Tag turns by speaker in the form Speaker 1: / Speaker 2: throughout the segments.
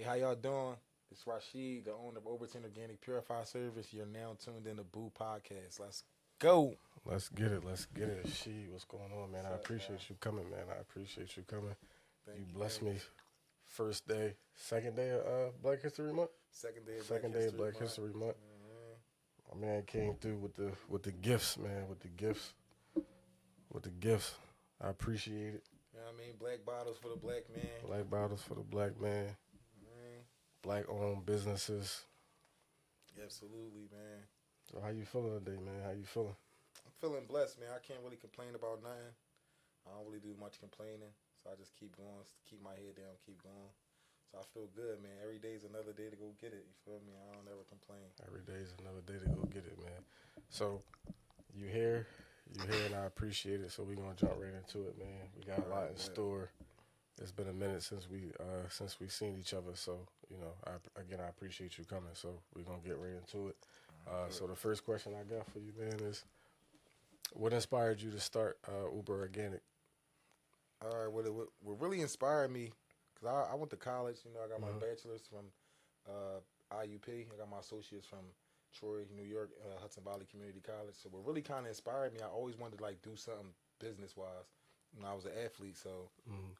Speaker 1: how y'all doing? It's Rasheed, the owner of Oberton Organic Purify Service. You're now tuned in to Bupodcast. Let's go.
Speaker 2: Let's get it. Let's get it. What's going on, man? I
Speaker 1: What's up,
Speaker 2: appreciate
Speaker 1: man?
Speaker 2: you coming, man. I appreciate you coming.
Speaker 1: Thank
Speaker 2: You
Speaker 1: you.
Speaker 2: blessed
Speaker 1: Thank
Speaker 2: me. First day, second day of Black History Month.
Speaker 1: Second day of
Speaker 2: Second day of Black History Month. My man came through with the gifts, man. With the gifts. I appreciate it.
Speaker 1: You know what I mean? Black bottles for the black man.
Speaker 2: Black bottles for the black man.
Speaker 1: Man.
Speaker 2: Black-owned businesses.
Speaker 1: Absolutely, man.
Speaker 2: So how you feeling today, man? How you feeling?
Speaker 1: I'm feeling blessed, man. I can't really complain about nothing. I don't really do much complaining, so I just keep going, keep my head down, keep going. So I feel good, man. Every day's another day to go get it. You feel me? I don't ever complain.
Speaker 2: Every day's another day to go get it, man. So you here, and I appreciate it. So we're gonna jump right into it, man. We got a lot in store. It's been a minute since we seen each other. So I appreciate you coming. So we're gonna get right into it. So the first question I got for you, man, is what inspired you to start Uber Organic?
Speaker 1: All right, what really inspired me, because I went to college, I got my bachelor's from IUP. I got my associates from Troy, New York, Hudson Valley Community College. So what really kind of inspired me, I always wanted to do something business-wise. I was an athlete, so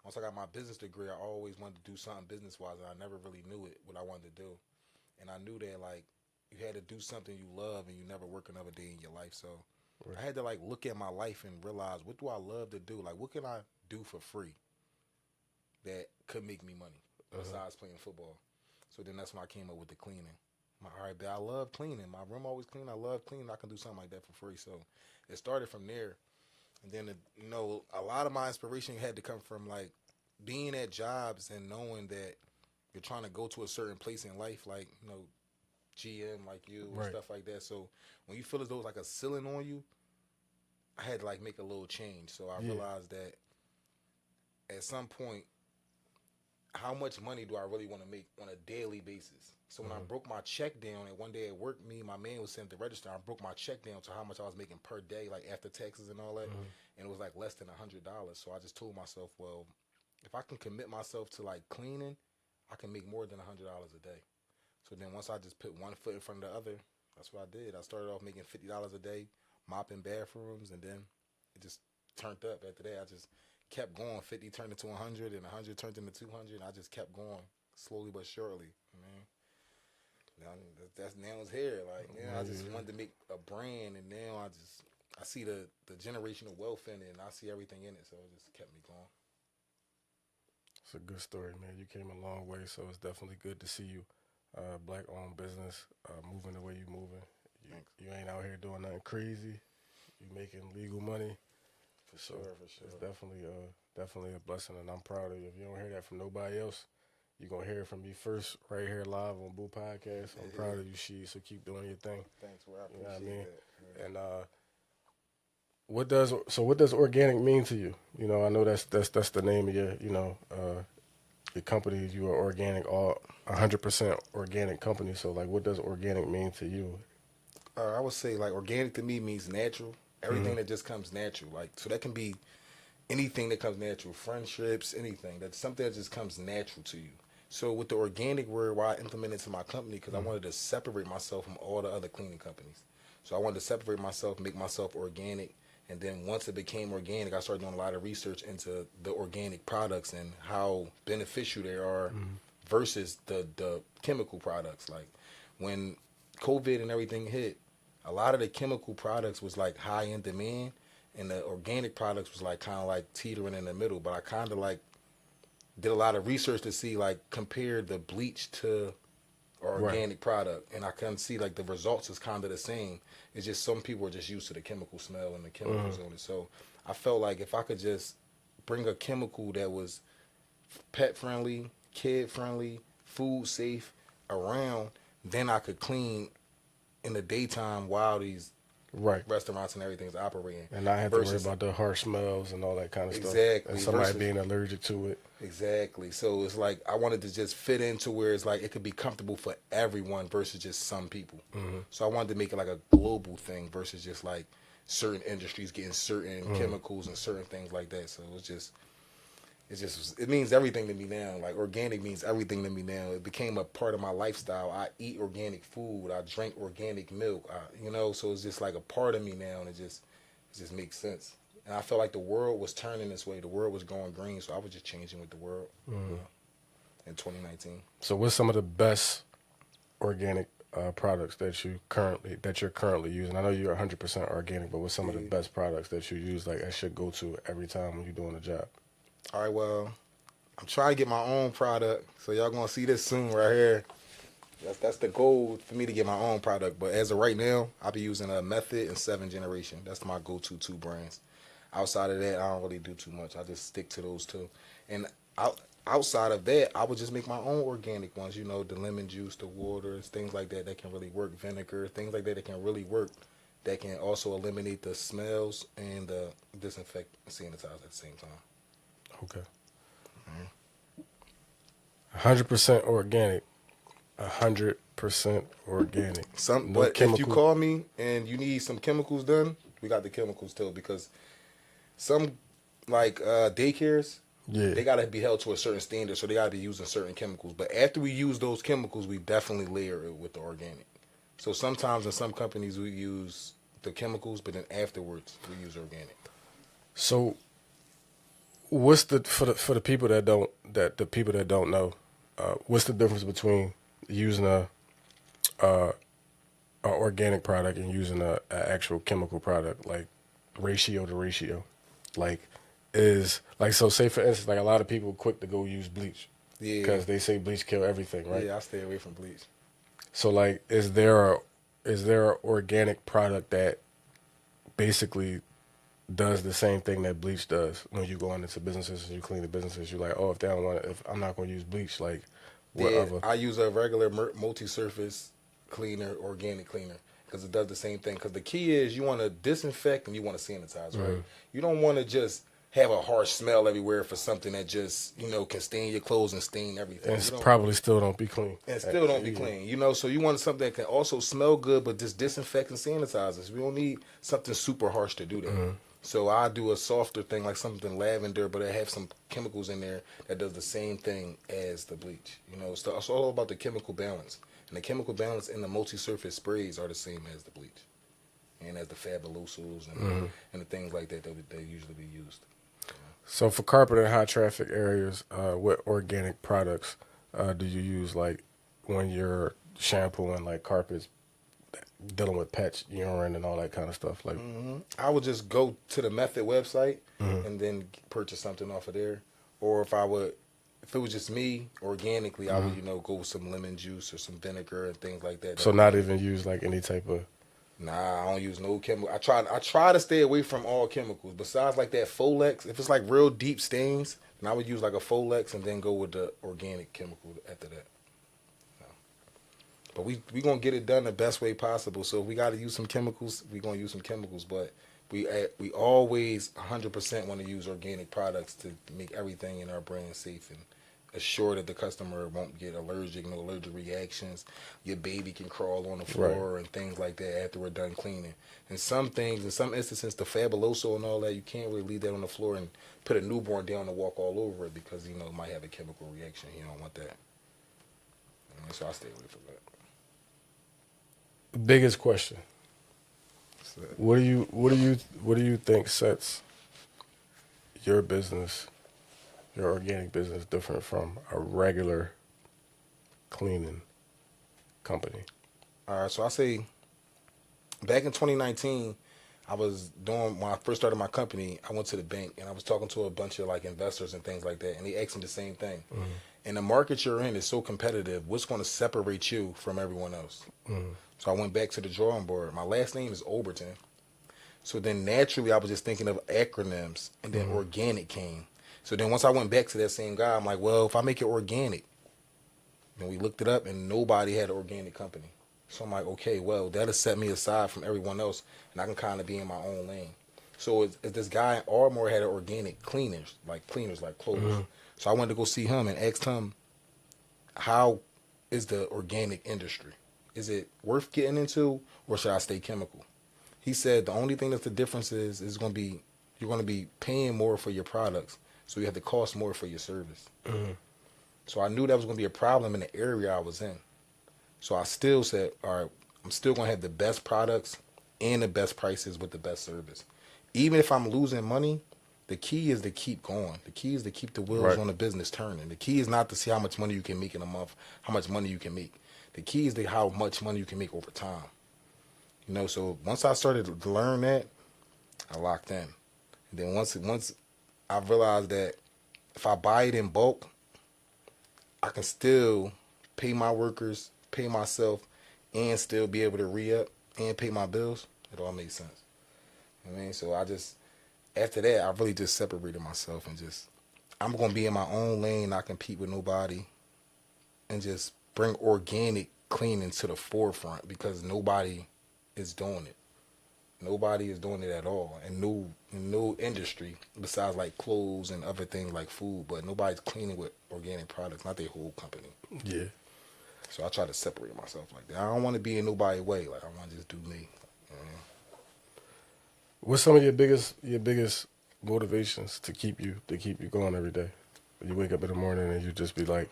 Speaker 1: once I got my business degree, I always wanted to do something business-wise, and I never really knew what I wanted to do. And I knew that, you had to do something you love, and you never work another day in your life. So I had to, look at my life and realize, what do I love to do? What can I do for free that could make me money besides playing football? So then that's when I came up with the cleaning. All right, but I love cleaning. My room always clean. I love cleaning. I can do something like that for free. So it started from there. And then, a lot of my inspiration had to come from, being at jobs and knowing that you're trying to go to a certain place in life, GM like you and stuff like that. So when you feel as though it's like a ceiling on you, I had to, make a little change. So I realized that at some point, how much money do I really want to make on a daily basis? So when I broke my check down, and one day at work, my man was sent to register. I broke my check down to how much I was making per day, after taxes and all that, and it was less than $100. So I just told myself, well, if I can commit myself to cleaning, I can make more than $100 a day. So then once I just put one foot in front of the other, that's what I did. I started off making $50 a day, mopping bathrooms, and then it just turned up. After that, I just kept going. 50 turned into 100, and 100 turned into 200, and I just kept going slowly but surely. Now it's here. I just wanted to make a brand, and now I see the generational wealth in it, and I see everything in it, so it just kept me going.
Speaker 2: It's a good story, man. You came a long way, so it's definitely good to see you. Black-owned business, moving the way you're moving. You ain't out here doing nothing crazy. You making legal money.
Speaker 1: For sure.
Speaker 2: It's definitely a blessing, and I'm proud of you. If you don't hear that from nobody else, you're going to hear it from me first right here live on Bupodcast. I'm proud of you, so keep doing your thing.
Speaker 1: Thanks, well, I appreciate that.
Speaker 2: And what does organic mean to you? I know that's the name of your company. You are organic, 100% organic company. So what does organic mean to you?
Speaker 1: I would say organic to me means natural. Everything that just comes natural. So that can be anything that comes natural, friendships, anything. That's something that just comes natural to you. So with the organic word, why I implemented it to my company, because I wanted to separate myself from all the other cleaning companies. So I wanted to separate myself, make myself organic. And then once it became organic, I started doing a lot of research into the organic products and how beneficial they are versus the chemical products. When COVID and everything hit, a lot of the chemical products was high in demand, and the organic products was kind of teetering in the middle. But I kind of did a lot of research to see compare the bleach to organic product, and I can see the results is kind of the same. It's just some people are just used to the chemical smell and the chemicals on it. So I felt if I could just bring a chemical that was pet friendly, kid friendly, food safe around, then I could clean in the daytime while these restaurants and everything's operating.
Speaker 2: And I have to worry about the harsh smells and all that kind of stuff.
Speaker 1: Exactly.
Speaker 2: And somebody being allergic to it.
Speaker 1: Exactly. So it's I wanted to just fit into where it's it could be comfortable for everyone versus just some people. So I wanted to make it a global thing versus just certain industries getting certain chemicals and certain things like that. So it was just it means everything to me now. Like organic means everything to me now. It became a part of my lifestyle. I eat organic food. I drink organic milk. So it's just like a part of me now, and it just makes sense. And I felt like the world was turning this way. The world was going green, so I was just changing with the world in 2019.
Speaker 2: So what's some of the best organic products that you're currently using? I know you're 100% organic, but what's some of the best products that you use, like that should go to every time when you're doing a job?
Speaker 1: All right, well, I'm trying to get my own product, so y'all gonna see this soon right here. That's the goal for me, to get my own product. But as of right now, I'll be using a Method and 7th Generation. That's my go-to 2 brands. Outside of that, I don't really do too much. I just stick to those 2. And outside of that, I would just make my own organic ones. The lemon juice, the waters, things like that can really work. Vinegar, things like that can really work. That can also eliminate the smells and the disinfect and sanitize at the same time.
Speaker 2: Okay. 100% organic. 100% organic.
Speaker 1: But if you call me and you need some chemicals done, we got the chemicals too. Because some daycares, they gotta be held to a certain standard, so they gotta be using certain chemicals. But after we use those chemicals, we definitely layer it with the organic. So sometimes in some companies we use the chemicals, but then afterwards we use organic.
Speaker 2: So what's for the people that don't know, what's the difference between using a organic product and using a actual chemical product, like ratio to ratio? So say for instance, like a lot of people quick to go use bleach because they say bleach kill everything, right?
Speaker 1: Yeah, I stay away from bleach.
Speaker 2: So like, is there a organic product that basically does the same thing that bleach does? When you go into businesses and you clean the businesses, you're like, oh, if I'm not going to use bleach, like whatever.
Speaker 1: I use a regular multi-surface cleaner, organic cleaner, because it does the same thing. Because the key is you want to disinfect and you want to sanitize, right? You don't want to just have a harsh smell everywhere for something that just can stain your clothes and stain everything.
Speaker 2: And it probably still don't be clean.
Speaker 1: And still don't be clean. So you want something that can also smell good, but just disinfect and sanitizes. We don't need something super harsh to do that. So I do a softer thing, like something lavender, but I have some chemicals in there that does the same thing as the bleach. So it's all about the chemical balance. And the chemical balance in the multi-surface sprays are the same as the bleach and as the fabulosos and the things like that they usually be used.
Speaker 2: So for carpet and high traffic areas, what organic products do you use, like when you're shampooing like carpets, dealing with pets, urine, and all that kind of stuff? Like,
Speaker 1: I would just go to the Method website and then purchase something off of there. Or if it was just me organically, I would go with some lemon juice or some vinegar and things like that.
Speaker 2: So not even use like any type of.
Speaker 1: Nah, I don't use no chemical. I try to stay away from all chemicals. Besides like that Folex, if it's like real deep stains, then I would use like a Folex and then go with the organic chemical after that. But we gonna get it done the best way possible. So if we got to use some chemicals, we gonna use some chemicals. But we always 100% want to use organic products to make everything in our brand safe and assure that the customer won't get no allergic reactions. Your baby can crawl on the floor and things like that after we're done cleaning. And some things, in some instances, the Fabuloso and all that, you can't really leave that on the floor and put a newborn down to walk all over it because it might have a chemical reaction. You don't want that. So I stay away from that.
Speaker 2: Biggest question. What do you think sets your business, your organic business, different from a regular cleaning company?
Speaker 1: All right, so I say back in 2019, when I first started my company, I went to the bank and I was talking to a bunch of like investors and things like that, and they asked me the same thing. And the market you're in is so competitive. What's going to separate you from everyone else? So I went back to the drawing board. My last name is Oberton. So then naturally I was just thinking of acronyms, and then organic came. So then once I went back to that same guy, I'm like, well, if I make it organic, and we looked it up and nobody had an organic company. So I'm like, okay, well, that'll set me aside from everyone else and I can kind of be in my own lane. So if this guy in Ardmore had an organic cleaners like clothes. So I went to go see him and asked him, how is the organic industry? Is it worth getting into, or should I stay chemical? He said the only thing that's the difference is you're going to be paying more for your products, So you have to cost more for your service.
Speaker 2: Mm-hmm.
Speaker 1: So I knew that was going to be a problem in the area I was in. So I still said, all right, I'm still going to have the best products and the best prices with the best service. Even if I'm losing money, the key is to keep going. The key is to keep the wheels on the business turning. The key is not to see how much money you can make in a month, how much money you can make. The key is to how much money you can make over time. You know, so once I started to learn that, I locked in. And then once I realized that if I buy it in bulk, I can still pay my workers, pay myself, and still be able to re-up and pay my bills. It all makes sense. You know what I mean? So after that, I really just separated myself and I'm going to be in my own lane, not compete with nobody, and just bring organic cleaning to the forefront because nobody is doing it. Nobody is doing it at all. And no industry besides like clothes and other things like food, but nobody's cleaning with organic products, not their whole company.
Speaker 2: Yeah.
Speaker 1: So I try to separate myself like that. I don't want to be in nobody's way. Like I want to just do me.
Speaker 2: What's some of your biggest motivations to keep you going every day? You wake up in the morning and you just be like,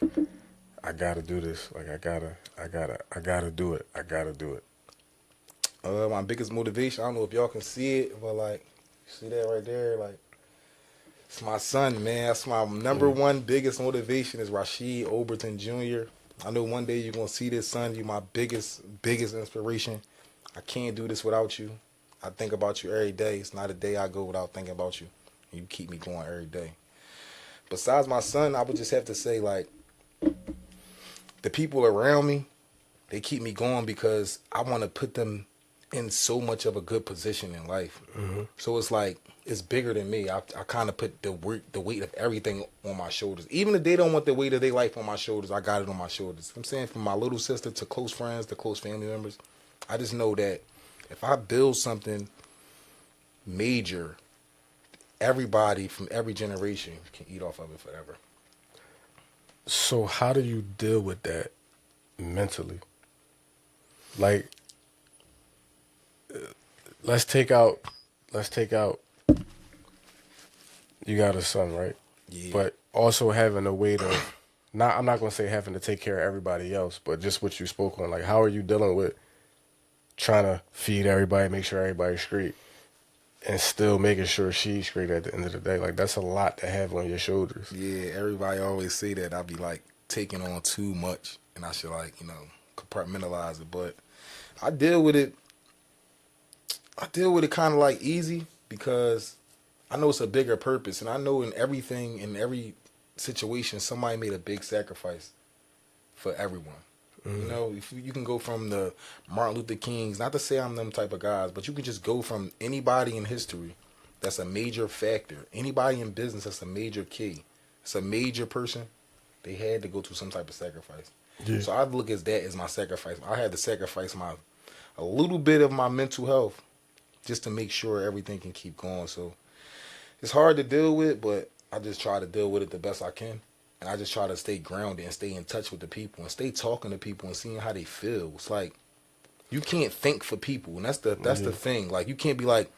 Speaker 2: I gotta do this. Like I gotta do it. I gotta do it.
Speaker 1: My biggest motivation, I don't know if y'all can see it, but like, see that right there? Like, it's my son, man. That's my number one biggest motivation is Rasheed Oberton Jr. I know one day you're going to see this, son. You're my biggest inspiration. I can't do this without you. I think about you every day. It's not a day I go without thinking about you. You keep me going every day. Besides my son, I would just have to say, like, the people around me, they keep me going because I want to put them in so much of a good position in life.
Speaker 2: Mm-hmm.
Speaker 1: So it's like, it's bigger than me. I kind of put the weight of everything on my shoulders. Even if they don't want the weight of their life on my shoulders, I got it on my shoulders. I'm saying from my little sister to close friends to close family members, I just know that if I build something major, everybody from every generation can eat off of it forever.
Speaker 2: So how do you deal with that mentally? Like, let's take out you got a son, right?
Speaker 1: Yeah.
Speaker 2: But also having a weight of I'm not gonna say having to take care of everybody else, but just what you spoke on. Like, how are you dealing with trying to feed everybody, make sure everybody's straight, and still making sure she's straight at the end of the day? Like, that's a lot to have on your shoulders.
Speaker 1: Yeah, everybody always say that I be like taking on too much and I should like, compartmentalize it. But I deal with it kind of like easy because I know it's a bigger purpose, and I know in everything, in every situation, somebody made a big sacrifice for everyone.
Speaker 2: Mm-hmm.
Speaker 1: If you can go from the Martin Luther Kings, not to say I'm them type of guys, but you can just go from anybody in history that's a major factor, anybody in business that's a major key, it's a major person, they had to go through some type of sacrifice.
Speaker 2: Yeah.
Speaker 1: So I look at that as my sacrifice. I had to sacrifice a little bit of my mental health just to make sure everything can keep going. So it's hard to deal with, but I just try to deal with it the best I can. And I just try to stay grounded and stay in touch with the people and stay talking to people and seeing how they feel. It's like, you can't think for people. And that's the thing. Like, you can't be like,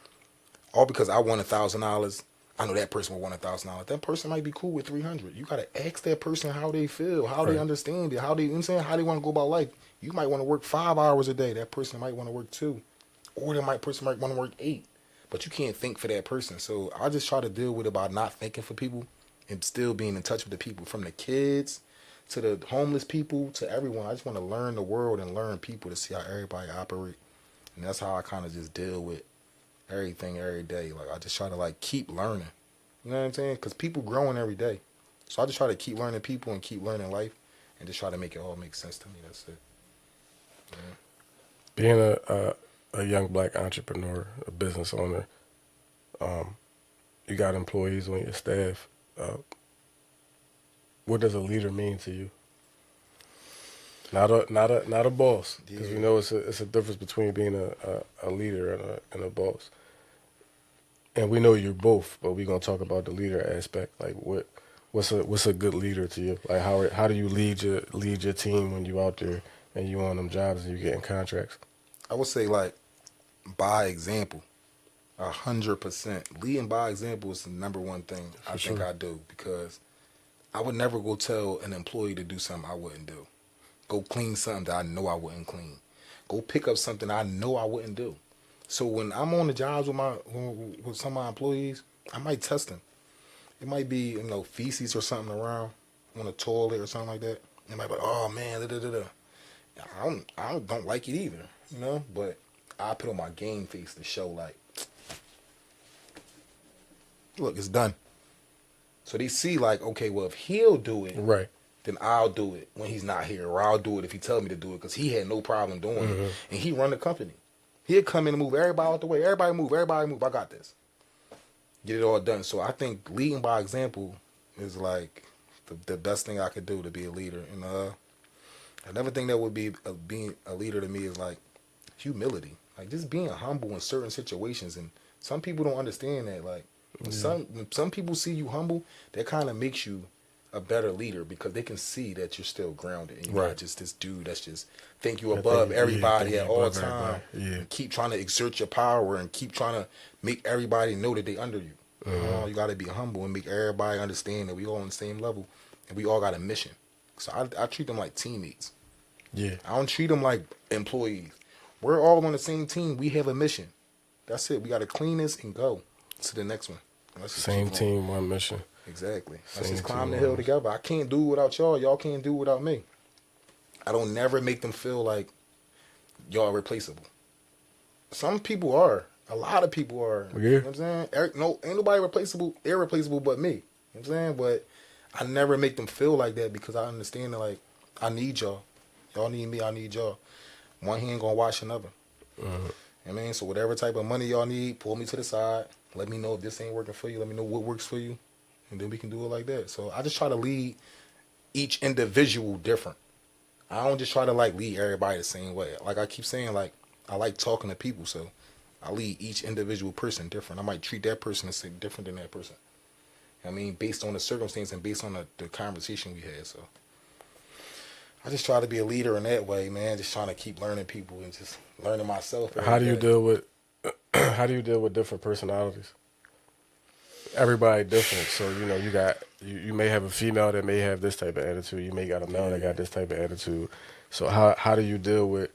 Speaker 1: all because I won $1,000, I know that person will want $1,000. That person might be cool with 300. You got to ask that person how they feel, how they understand it, how they want to go about life. You might want to work 5 hours a day. That person might want to work 2. Or person might want to work 8. But you can't think for that person. So I just try to deal with it by not thinking for people and still being in touch with the people, from the kids to the homeless people to everyone. I just want to learn the world and learn people to see how everybody operate. And that's how I kind of just deal with everything every day. Like, I just try to like keep learning. You know what I'm saying? Because people growing every day. So I just try to keep learning people and keep learning life and just try to make it all make sense to me. That's it. Yeah.
Speaker 2: Being a young black entrepreneur, a business owner, you got employees on your staff. What does a leader mean to you? Not a boss, because we know it's a difference between being a leader and a boss. And we know you're both, but we're gonna talk about the leader aspect. Like, what's a good leader to you? Like, how do you lead your team when you out there and you on them jobs and you getting contracts?
Speaker 1: I would say, like, by example. 100%. Leading by example is the number one thing I think I do, because I would never go tell an employee to do something I wouldn't do. Go clean something that I know I wouldn't clean. Go pick up something I know I wouldn't do. So when I'm on the jobs with some of my employees, I might test them. It might be, feces or something around on the toilet or something like that. They might be like, oh man, da da da da. I don't like it either, but I put on my game face to show like, look, it's done. So they see like, okay, well, if he'll do it,
Speaker 2: right,
Speaker 1: then I'll do it when he's not here, or I'll do it if he tells me to do it, because he had no problem doing it, and he run the company. He'll come in and move everybody out the way. Everybody move. I got this. Get it all done. So I think leading by example is like the best thing I could do to be a leader. And another thing that would be being a leader to me is like humility, like just being humble in certain situations. And some people don't understand that. Like when some people see you humble, that kind of makes you a better leader, because they can see that you're still grounded and you're not just this dude that's just think you above everybody at all time. And keep trying to exert your power and keep trying to make everybody know that they under you. You got to be humble and make everybody understand that we all on the same level and we all got a mission. So I treat them like teammates.
Speaker 2: Yeah,
Speaker 1: I don't treat them like employees. We're all on the same team. We have a mission. That's it. We got to clean this and go to the next one.
Speaker 2: Same team, one mission.
Speaker 1: Exactly. Let's just climb the hill together. I can't do it without y'all. Y'all can't do it without me. I don't never make them feel like y'all are replaceable. Some people are. A lot of people are.
Speaker 2: Yeah.
Speaker 1: You know what I'm saying? No, ain't nobody irreplaceable but me. You know what I'm saying? But I never make them feel like that, because I understand that, like, I need y'all. Y'all need me, I need y'all. One hand gonna wash another. You know what I mean? So whatever type of money y'all need, pull me to the side. Let me know if this ain't working for you. Let me know what works for you. And then we can do it like that. So I just try to lead each individual different. I don't just try to like lead everybody the same way. Like I keep saying, like, I like talking to people, so I lead each individual person different. I might treat that person different than that person. I mean, based on the circumstance and based on the conversation we had. So I just try to be a leader in that way, man. Just trying to keep learning people and just learning myself.
Speaker 2: How do you deal with different personalities? Everybody different. So, you may have a female that may have this type of attitude. You may got a male that got this type of attitude. So how do you deal with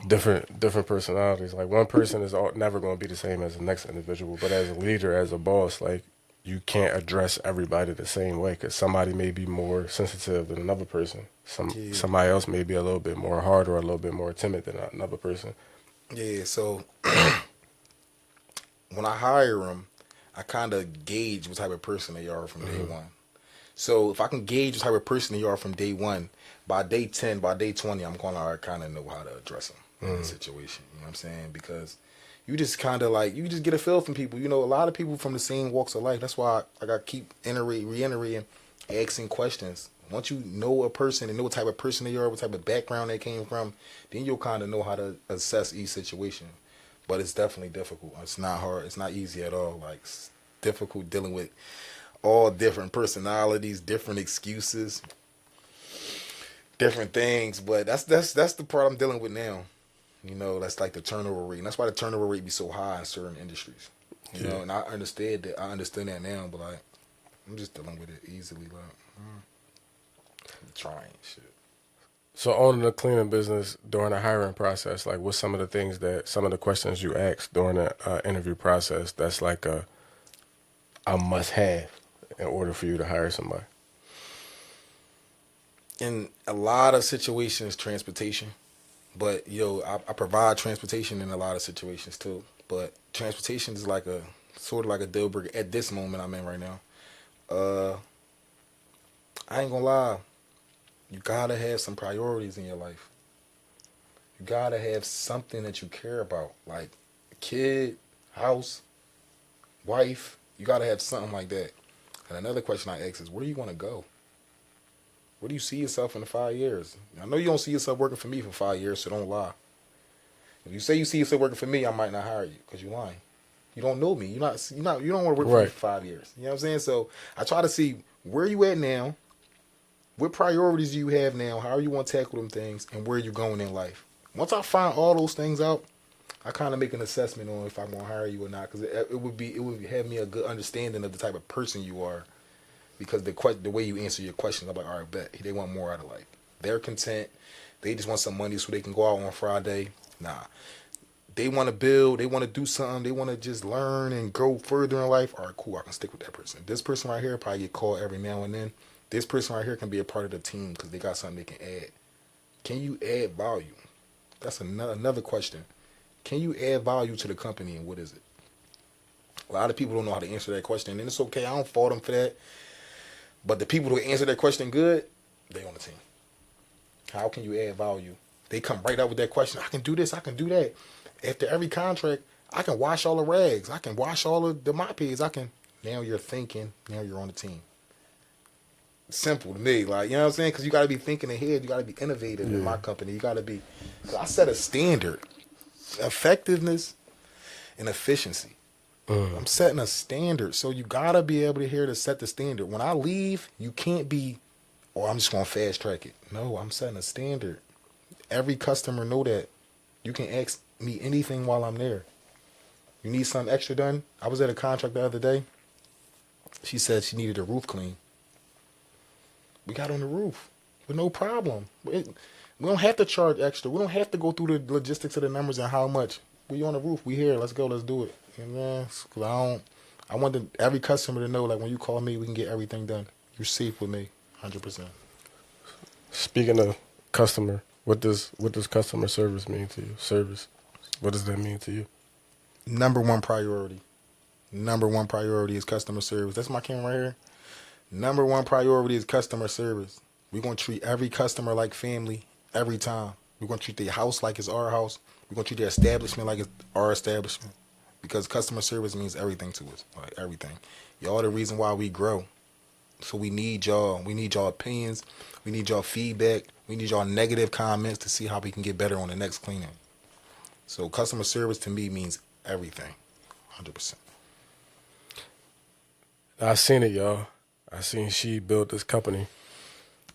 Speaker 2: different personalities? Like, one person is never going to be the same as the next individual, but as a leader, as a boss, like, you can't address everybody the same way, because somebody may be more sensitive than another person. Somebody else may be a little bit more hard or a little bit more timid than another person.
Speaker 1: Yeah, so when I hire them, I kind of gauge what type of person they are from day one. So if I can gauge what type of person they are from day one, by day 10, by day 20, I'm going to kind of know how to address them in the situation. You know what I'm saying? Because you just kind of like, you just get a feel from people. A lot of people from the same walks of life. That's why I keep reiterating, asking questions. Once you know a person and know what type of person they are, what type of background they came from, then you'll kind of know how to assess each situation. But it's definitely difficult. It's not hard. It's not easy at all. Like, it's difficult dealing with all different personalities, different excuses, different things. But that's the part I'm dealing with now. That's like the turnover rate. And that's why the turnover rate be so high in certain industries. You know, and I understand that now, but like, I'm just dealing with it easily. Like, I'm trying shit.
Speaker 2: So owning a cleaning business during the hiring process, like, what's some of the questions you ask during the interview process that's like a must-have in order for you to hire somebody?
Speaker 1: In a lot of situations, transportation. But, I provide transportation in a lot of situations too. But transportation is like sort of like a deal breaker at this moment I'm in right now. I ain't gonna lie. You gotta have some priorities in your life. You gotta have something that you care about, like a kid, house, wife. You gotta have something like that. And another question I ask is, where do you want to go? Where do you see yourself in 5 years? I know you don't see yourself working for me for 5 years, so don't lie. If you say you see yourself working for me, I might not hire you because you're lying. You don't know me. You don't want to work for me for 5 years. You know what I'm saying? So I try to see where you at now. What priorities do you have now? How you want to tackle them things, and where you're going in life. Once I find all those things out, I kind of make an assessment on if I'm gonna hire you or not, because it would have me a good understanding of the type of person you are, because the way you answer your questions, I'm like, all right, bet they want more out of life. They're content. They just want some money so they can go out on Friday. Nah, they want to build. They want to do something. They want to just learn and grow further in life. All right, cool. I can stick with that person. This person right here probably get called every now and then. This person right here can be a part of the team because they got something they can add. Can you add value? That's another question. Can you add value to the company, and what is it? A lot of people don't know how to answer that question, and it's okay. I don't fault them for that. But the people who answer that question good, they on the team. How can you add value? They come right up with that question. I can do this. I can do that. After every contract, I can wash all the rags. I can wash all of the mopeds. Now you're thinking. Now you're on the team. Simple to me. Like, you know what I'm saying? Because you got to be thinking ahead. You got to be innovative in my company. You got to be. I set a standard. Effectiveness and efficiency. I'm setting a standard. So you got to be able to hear to set the standard. When I leave, you can't be, oh, I'm just going to fast track it. No, I'm setting a standard. Every customer know that. You can ask me anything while I'm there. You need something extra done? I was at a contract the other day. She said she needed a roof clean. We got on the roof with no problem. We don't have to charge extra. We don't have to go through the logistics of the numbers and how much. We on the roof. We here. Let's go. Let's do it. You know, cause I want every customer to know, like, when you call me, we can get everything done. You're safe with me, 100%.
Speaker 2: Speaking of customer, what does customer service mean to you? Service. What does that mean to you?
Speaker 1: Number one priority. Number one priority is customer service. That's my camera right here. Number one priority is customer service. We're going to treat every customer like family every time. We're going to treat their house like it's our house. We're going to treat their establishment like it's our establishment. Because customer service means everything to us. Like, everything. Y'all the reason why we grow. So we need y'all. We need y'all opinions. We need y'all feedback. We need y'all negative comments to see how we can get better on the next cleaning. So customer service to me means everything. 100%.
Speaker 2: I seen it, y'all. I seen she built this company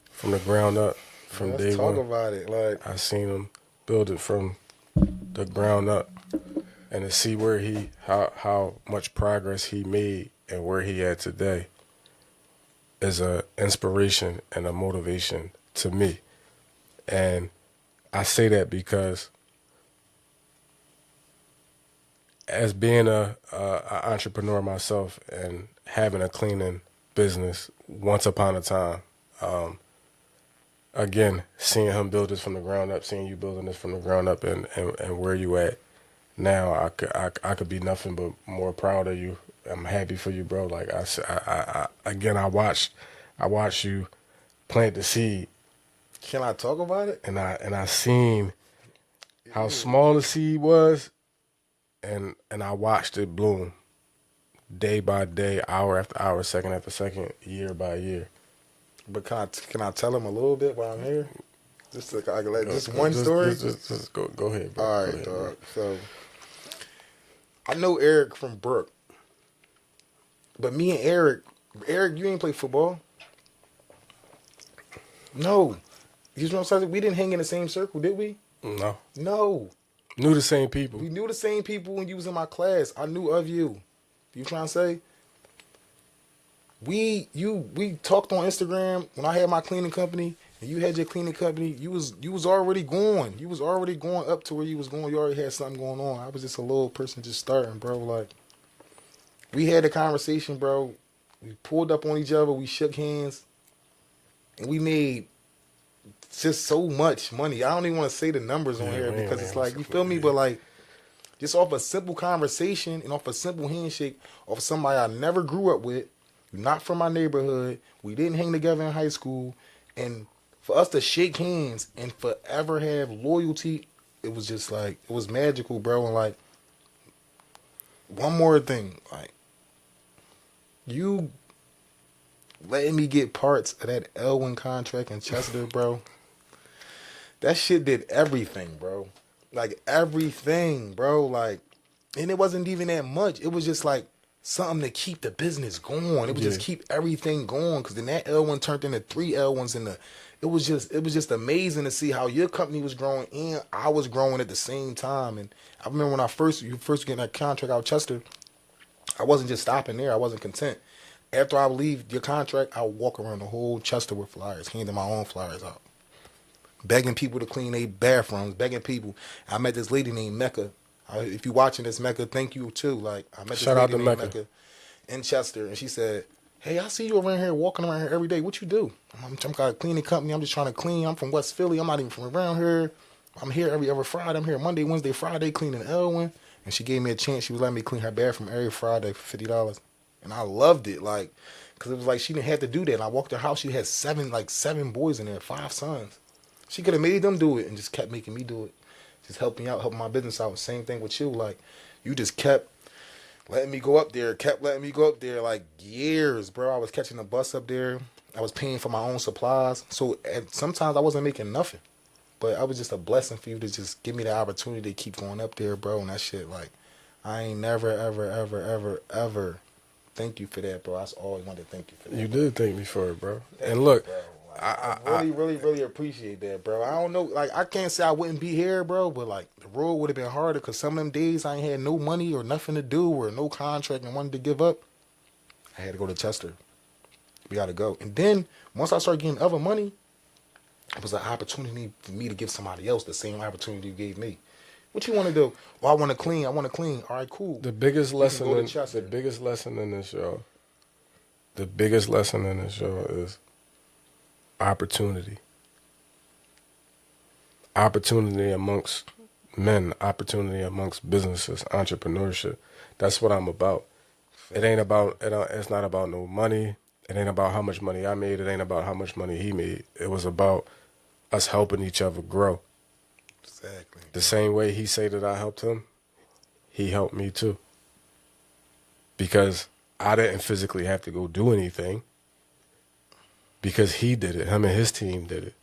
Speaker 2: from the ground up, from day one.
Speaker 1: Let's talk about it. Like,
Speaker 2: I seen him build it from the ground up, and to see where how much progress he made and where he at today is a inspiration and a motivation to me. And I say that because as being a entrepreneur myself and having a cleaning business once upon a time, again, seeing him build this from the ground up, seeing you building this from the ground up, and where you at now, I could be nothing but more proud of you. I'm happy for you, bro. Like, I watched you plant the seed.
Speaker 1: can I talk about it?
Speaker 2: And I seen how small the seed was, and I watched it bloom day by day, hour after hour, second after second, year by year.
Speaker 1: But can I tell him a little bit while I'm here? Just one story?
Speaker 2: Just go ahead, bro.
Speaker 1: All right,
Speaker 2: ahead,
Speaker 1: dog.
Speaker 2: bro.
Speaker 1: So, I know Eric from Brook. But me and Eric, you ain't play football. No. You know what I'm saying? We didn't hang in the same circle, did we?
Speaker 2: No.
Speaker 1: No.
Speaker 2: Knew the same people.
Speaker 1: We knew the same people when you was in my class. I knew of you. You trying to say? We talked on Instagram when I had my cleaning company and you had your cleaning company. You was already going. You was already going up to where you was going. You already had something going on. I was just a little person just starting, bro. Like, we had a conversation, bro. We pulled up on each other. We shook hands, and we made just so much money. I don't even want to say the numbers on here because it's like, you feel me? But like, just off a simple conversation and off a simple handshake, off somebody I never grew up with, not from my neighborhood. We didn't hang together in high school, and for us to shake hands and forever have loyalty, it was just like, it was magical, bro. And like, one more thing, like, you letting me get parts of that Elwyn contract in Chester, bro. That shit did everything, bro. Like, everything, bro. Like, and it wasn't even that much. It was just like something to keep the business going. It would just keep everything going. Because then that L1 turned into 3 L1s it was just amazing to see how your company was growing and I was growing at the same time. And I remember when you first getting that contract out of Chester, I wasn't just stopping there. I wasn't content. After I would leave your contract, I would walk around the whole Chester with flyers, handing my own flyers out, begging people to clean their bathrooms, begging people. I met this lady named Mecca. If you're watching this, Mecca, thank you too. Like, I met this
Speaker 2: Shout
Speaker 1: lady
Speaker 2: out to
Speaker 1: named
Speaker 2: Mecca
Speaker 1: in Chester, and she said, "Hey, I see you around here, walking around here every day. What you do?" I'm got a cleaning company. I'm just trying to clean. I'm from West Philly. I'm not even from around here. I'm here every other Friday. I'm here Monday, Wednesday, Friday cleaning Elwyn. And she gave me a chance. She was letting me clean her bathroom every Friday for $50. And I loved it, like, because it was like she didn't have to do that. And I walked her house. She had seven boys in there, 5 sons. She could have made them do it and just kept making me do it. Just helping me out, helping my business out. Same thing with you. Like, you just kept letting me go up there, like years, bro. I was catching the bus up there. I was paying for my own supplies. So sometimes I wasn't making nothing. But it was just a blessing for you to just give me the opportunity to keep going up there, bro. And that shit, like, I ain't never, ever, ever, ever, ever thank you for that, bro. I always wanted to thank you for that.
Speaker 2: You did thank me for it, bro. And look,
Speaker 1: I really, really appreciate that, bro. I don't know, like, I can't say I wouldn't be here, bro, but, like, the road would have been harder because some of them days I ain't had no money or nothing to do or no contract and wanted to give up. I had to go to Chester. We got to go. And then, once I started getting other money, it was an opportunity for me to give somebody else the same opportunity you gave me. What you want to do? Well, I want to clean. All right, cool.
Speaker 2: The biggest lesson in this show, the biggest lesson in this show is opportunity. Opportunity amongst men, opportunity amongst businesses, entrepreneurship. That's what I'm about. It ain't about, it's not about no money. It ain't about how much money I made. It ain't about how much money he made. It was about us helping each other grow.
Speaker 1: Exactly.
Speaker 2: The same way he say that I helped him, he helped me too. Because I didn't physically have to go do anything. Because he did it. Him and his team did it.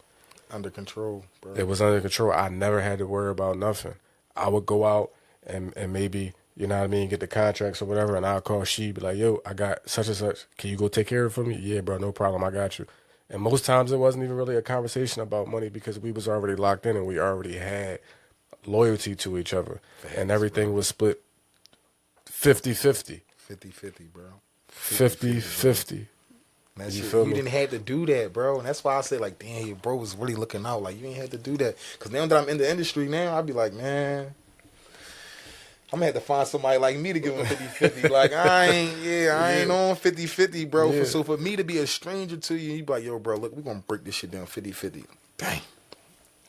Speaker 1: Under control, bro.
Speaker 2: It was under control. I never had to worry about nothing. I would go out and maybe, you know what I mean, get the contracts or whatever, and I'll call she, be like, yo, I got such and such. Can you go take care of it for me? Yeah, bro, no problem. I got you. And most times it wasn't even really a conversation about money because we was already locked in and we already had loyalty to each other. Thanks, and everything was split 50-50.
Speaker 1: 50-50, bro.
Speaker 2: 50-50.
Speaker 1: You didn't have to do that, bro. And that's why I say, like, damn, your bro was really looking out. Like, you ain't have to do that. Because now that I'm in the industry now, I'd be like, man, I'm going to have to find somebody like me to give him 50-50. Like, I ain't on 50-50, bro.
Speaker 2: Yeah.
Speaker 1: So for me to be a stranger to you, you be like, yo, bro, look, we're going to break this shit down 50-50. Dang.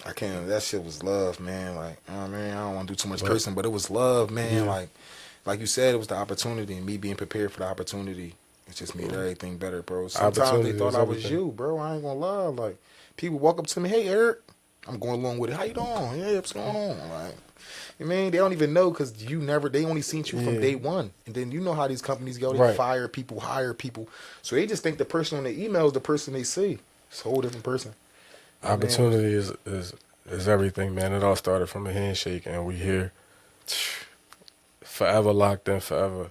Speaker 1: I can't. That shit was love, man. Like, oh, man, I don't want to do too much cursing, but it was love, man.
Speaker 2: Yeah.
Speaker 1: Like you said, it was the opportunity and me being prepared for the opportunity. It just made everything better, bro. Sometimes they thought I was you, bro. I ain't gonna lie. Like, people walk up to me, hey, Eric. I'm going along with it. How you doing? Yeah, what's going on? Like, I mean, they don't even know because they only seen you from day one. And then you know how these companies go. They fire people, hire people. So they just think the person on the email is the person they see. It's a whole different person.
Speaker 2: Opportunity is everything, man. It all started from a handshake, and we here. Forever locked in, forever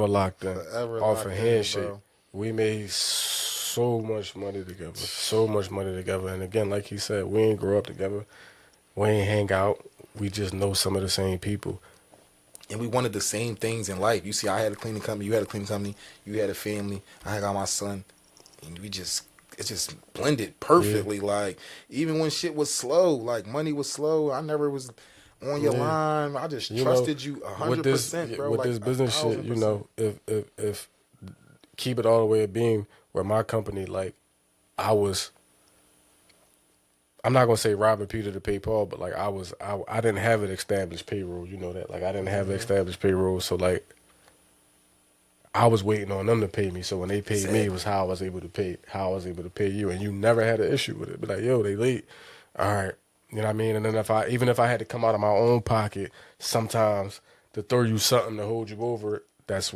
Speaker 2: locked in. Off a handshake. Bro. We made so much money together. And again, like he said, we ain't grow up together. We ain't hang out. We just know some of the same people.
Speaker 1: And we wanted the same things in life. You see, I had a cleaning company, you had a cleaning company, you had a family, I got my son. And it just blended perfectly. Yeah. Like, even when shit was slow, like money was slow, I never was on your line. I just trusted you 100%, bro.
Speaker 2: With
Speaker 1: like
Speaker 2: this business 1,000%. Shit, you know, if keep it all the way of being where my company, like, I'm not gonna say robbing Peter to pay Paul, but like I didn't have an established payroll, you know that. Like, I didn't have an established payroll, so like I was waiting on them to pay me. So when they paid me, it was how I was able to pay you, and you never had an issue with it. But like, yo, they late. All right. You know what I mean? And then even if I had to come out of my own pocket sometimes to throw you something to hold you over it, it's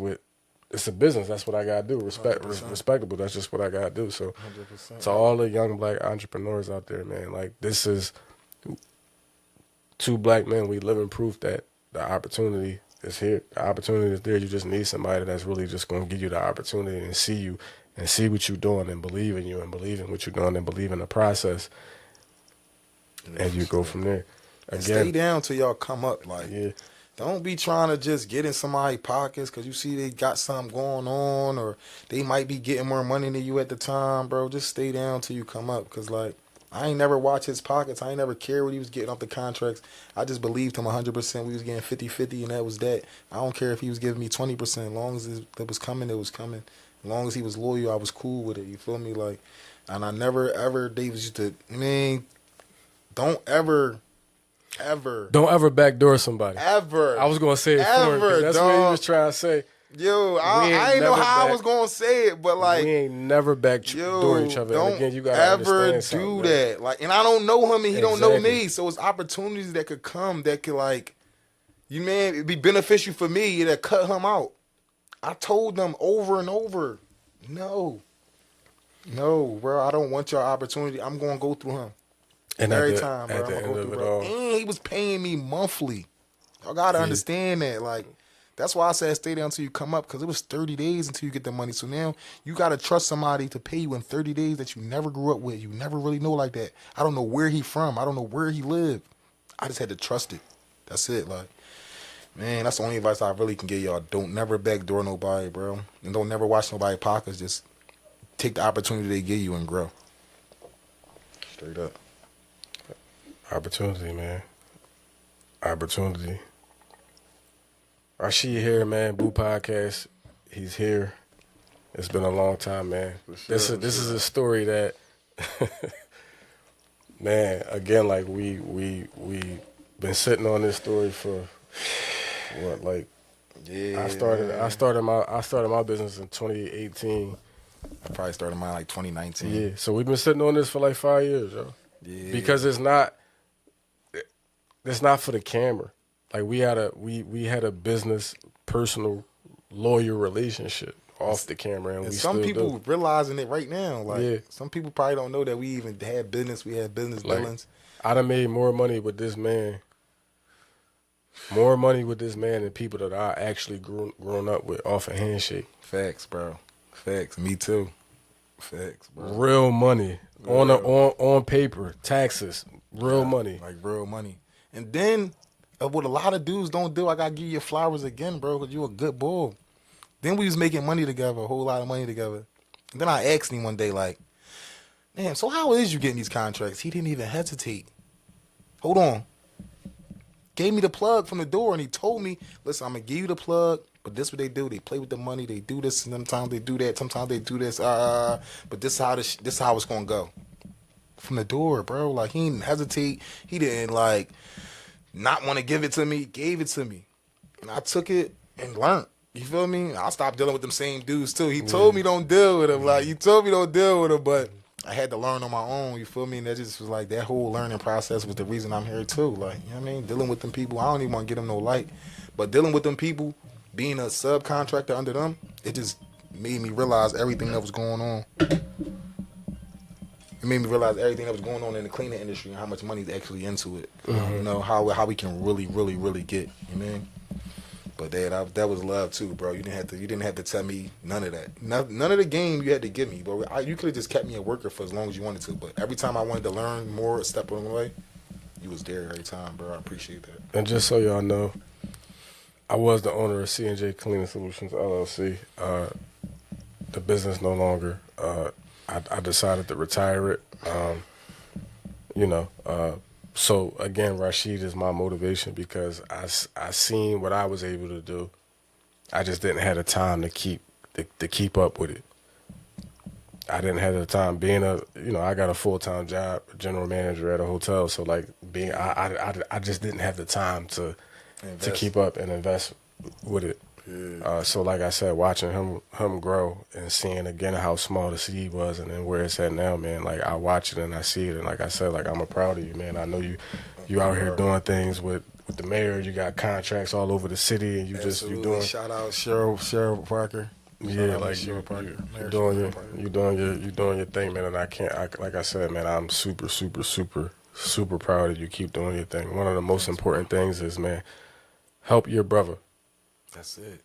Speaker 2: a business. That's what I gotta do. Respectable. That's just what I gotta do. So 100%. To all the young black entrepreneurs out there, man, like, this is 2 black men. We living proof that the opportunity it's here. The opportunity is there. You just need somebody that's really just going to give you the opportunity and see you and see what you're doing and believe in you and believe in what you're doing and believe in the process. And you go from there.
Speaker 1: Again, stay down till y'all come up. Like, don't be trying to just get in somebody's pockets because you see they got something going on or they might be getting more money than you at the time, bro. Just stay down till you come up because, like, I ain't never watch his pockets. I ain't never care what he was getting off the contracts. I just believed him 100%. We was getting 50-50, and that was that. I don't care if he was giving me 20%. As long as it was coming, it was coming. As long as he was loyal, I was cool with it. You feel me? Like, and I never, ever, Davis used to, don't ever
Speaker 2: backdoor somebody.
Speaker 1: Ever.
Speaker 2: I was going to say it for him. That's what he was trying to say.
Speaker 1: Yo, I ain't know how I was going to say it, but like.
Speaker 2: We ain't never backdoor each other.
Speaker 1: Don't
Speaker 2: and again, you gotta
Speaker 1: ever do that.
Speaker 2: Right?
Speaker 1: Like, and I don't know him and he don't know me. So it's opportunities that could come that could, like, it'd be beneficial for me to cut him out. I told them over and over, no, bro, I don't want your opportunity. I'm going to go through him.
Speaker 2: And
Speaker 1: every time, bro.
Speaker 2: At the end of it all.
Speaker 1: And he was paying me monthly. Y'all got to understand that. Like, that's why I said stay there until you come up, because it was 30 days until you get the money. So now you got to trust somebody to pay you in 30 days that you never grew up with. You never really know like that. I don't know where he from. I don't know where he lived. I just had to trust it. That's it. Like, man, that's the only advice I really can give y'all. Don't never backdoor nobody, bro. And don't never watch nobody's pockets. Just take the opportunity they give you and grow. Straight up.
Speaker 2: Opportunity, man. Opportunity. Rasheed here, man. Bupodcast. He's here. It's been a long time, man. This is a story that, man. Again, like we been sitting on this story for what, like?
Speaker 1: Yeah.
Speaker 2: I started my business in 2018.
Speaker 1: I probably started mine like 2019.
Speaker 2: Yeah. So we've been sitting on this for like 5 years, yo.
Speaker 1: Yeah.
Speaker 2: Because it's not for the camera. Like we had a business, personal, loyal relationship off the camera, and we
Speaker 1: some
Speaker 2: still
Speaker 1: people
Speaker 2: do.
Speaker 1: Realizing it right now. Like some people probably don't know that we even had business. We had business dealings.
Speaker 2: I done made more money with this man. More money with this man than people that I actually grown up with off a handshake.
Speaker 1: Facts, bro. Facts. Me too. Facts, bro.
Speaker 2: Real money on paper, taxes, real money,
Speaker 1: like real money. And then, what a lot of dudes don't do, I gotta give you flowers again, bro, because you a good bull. Then we was making money together, a whole lot of money together. And then I asked him one day, like, man, so how is you getting these contracts? He didn't even hesitate. Hold on. Gave me the plug from the door, and he told me, listen, I'm gonna give you the plug, but this is what they do. They play with the money. They do this, and sometimes they do that. Sometimes they do this. But this is how it's gonna go. From the door, bro. Like, he didn't hesitate. He didn't, like, not want to give it to me. Gave it to me. And I took it and learned. You feel me? I stopped dealing with them same dudes, too. He told me don't deal with them. Like, he told me don't deal with them, but I had to learn on my own. You feel me? And that just was like, that whole learning process was the reason I'm here, too. Like, you know what I mean? Dealing with them people, I don't even want to get them no light. But dealing with them people, being a subcontractor under them, it just made me realize everything that was going on. It made me realize everything that was going on in the cleaning industry and how much money's actually into it. You know, how we can really, really, really get. You know what I mean? But that was love too, bro. You didn't have to tell me none of that. None of the game you had to give me, bro. You could have just kept me a worker for as long as you wanted to. But every time I wanted to learn more, step on the way, you was there every time, bro. I appreciate that.
Speaker 2: And just so y'all know, I was the owner of C&J Cleaning Solutions LLC. The business no longer. I decided to retire it. So again, Rasheed is my motivation because I seen what I was able to do. I just didn't have the time to keep up with it. I didn't have the time being I got a full-time job, general manager at a hotel. So like I just didn't have the time to keep up and invest with it. Yeah. So like I said, watching him grow and seeing again how small the seed was and then where it's at now, man, like I watch it and I see it. And like I said, like I'm proud of you, man. I know you out here doing things with the mayor. You got contracts all over the city and you doing.
Speaker 1: Shout out Cheryl Parker.
Speaker 2: Yeah, like you're doing your thing, man. And like I said, man, I'm super, super, super, super proud of you. Keep doing your thing. One of the most important things is, man, help your brother.
Speaker 1: That's it.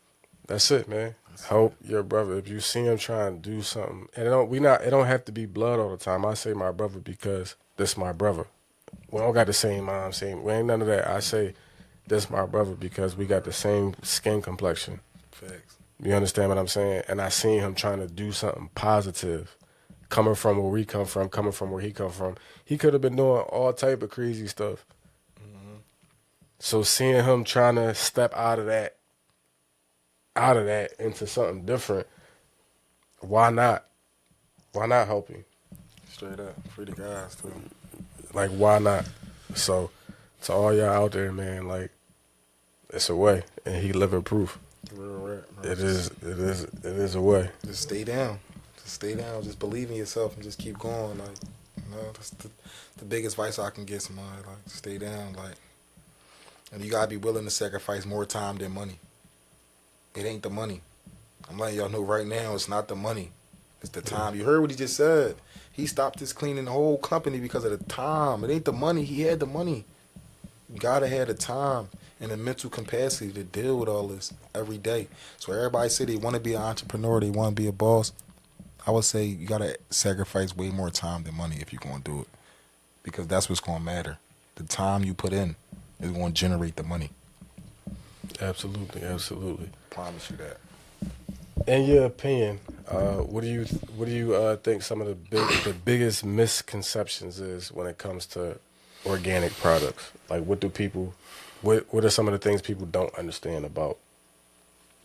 Speaker 2: That's it, man. Help your brother. If you see him trying to do something, and it don't have to be blood all the time. I say my brother because this my brother. We don't got the same mom, we ain't none of that. I say this my brother because we got the same skin complexion.
Speaker 1: Facts.
Speaker 2: You understand what I'm saying? And I seen him trying to do something positive, coming from where we come from, coming from where he come from. He could have been doing all type of crazy stuff. Mm-hmm. So seeing him trying to step out of that into something different, why not? Why not help him?
Speaker 1: Straight up. Free the guys, too.
Speaker 2: Like, why not? So, to all y'all out there, man, like, it's a way, and he living proof.
Speaker 1: Real rap, bro.
Speaker 2: It is a way.
Speaker 1: Just stay down. Just stay down. Just believe in yourself and just keep going. Like, that's the biggest advice I can get somebody. Like, stay down. Like, and you gotta be willing to sacrifice more time than money. It ain't the money. I'm letting y'all know right now, it's not the money. It's the time. You heard what he just said. He stopped his cleaning the whole company because of the time. It ain't the money. He had the money. You gotta have the time and the mental capacity to deal with all this every day. So everybody say they want to be an entrepreneur, they want to be a boss. I would say you gotta sacrifice way more time than money if you're gonna do it, because that's what's gonna matter. The time you put in is gonna generate the money.
Speaker 2: Absolutely, absolutely.
Speaker 1: Promise you that.
Speaker 2: In your opinion, what do you think some of the biggest misconceptions is when it comes to organic products? Like, what are some of the things people don't understand about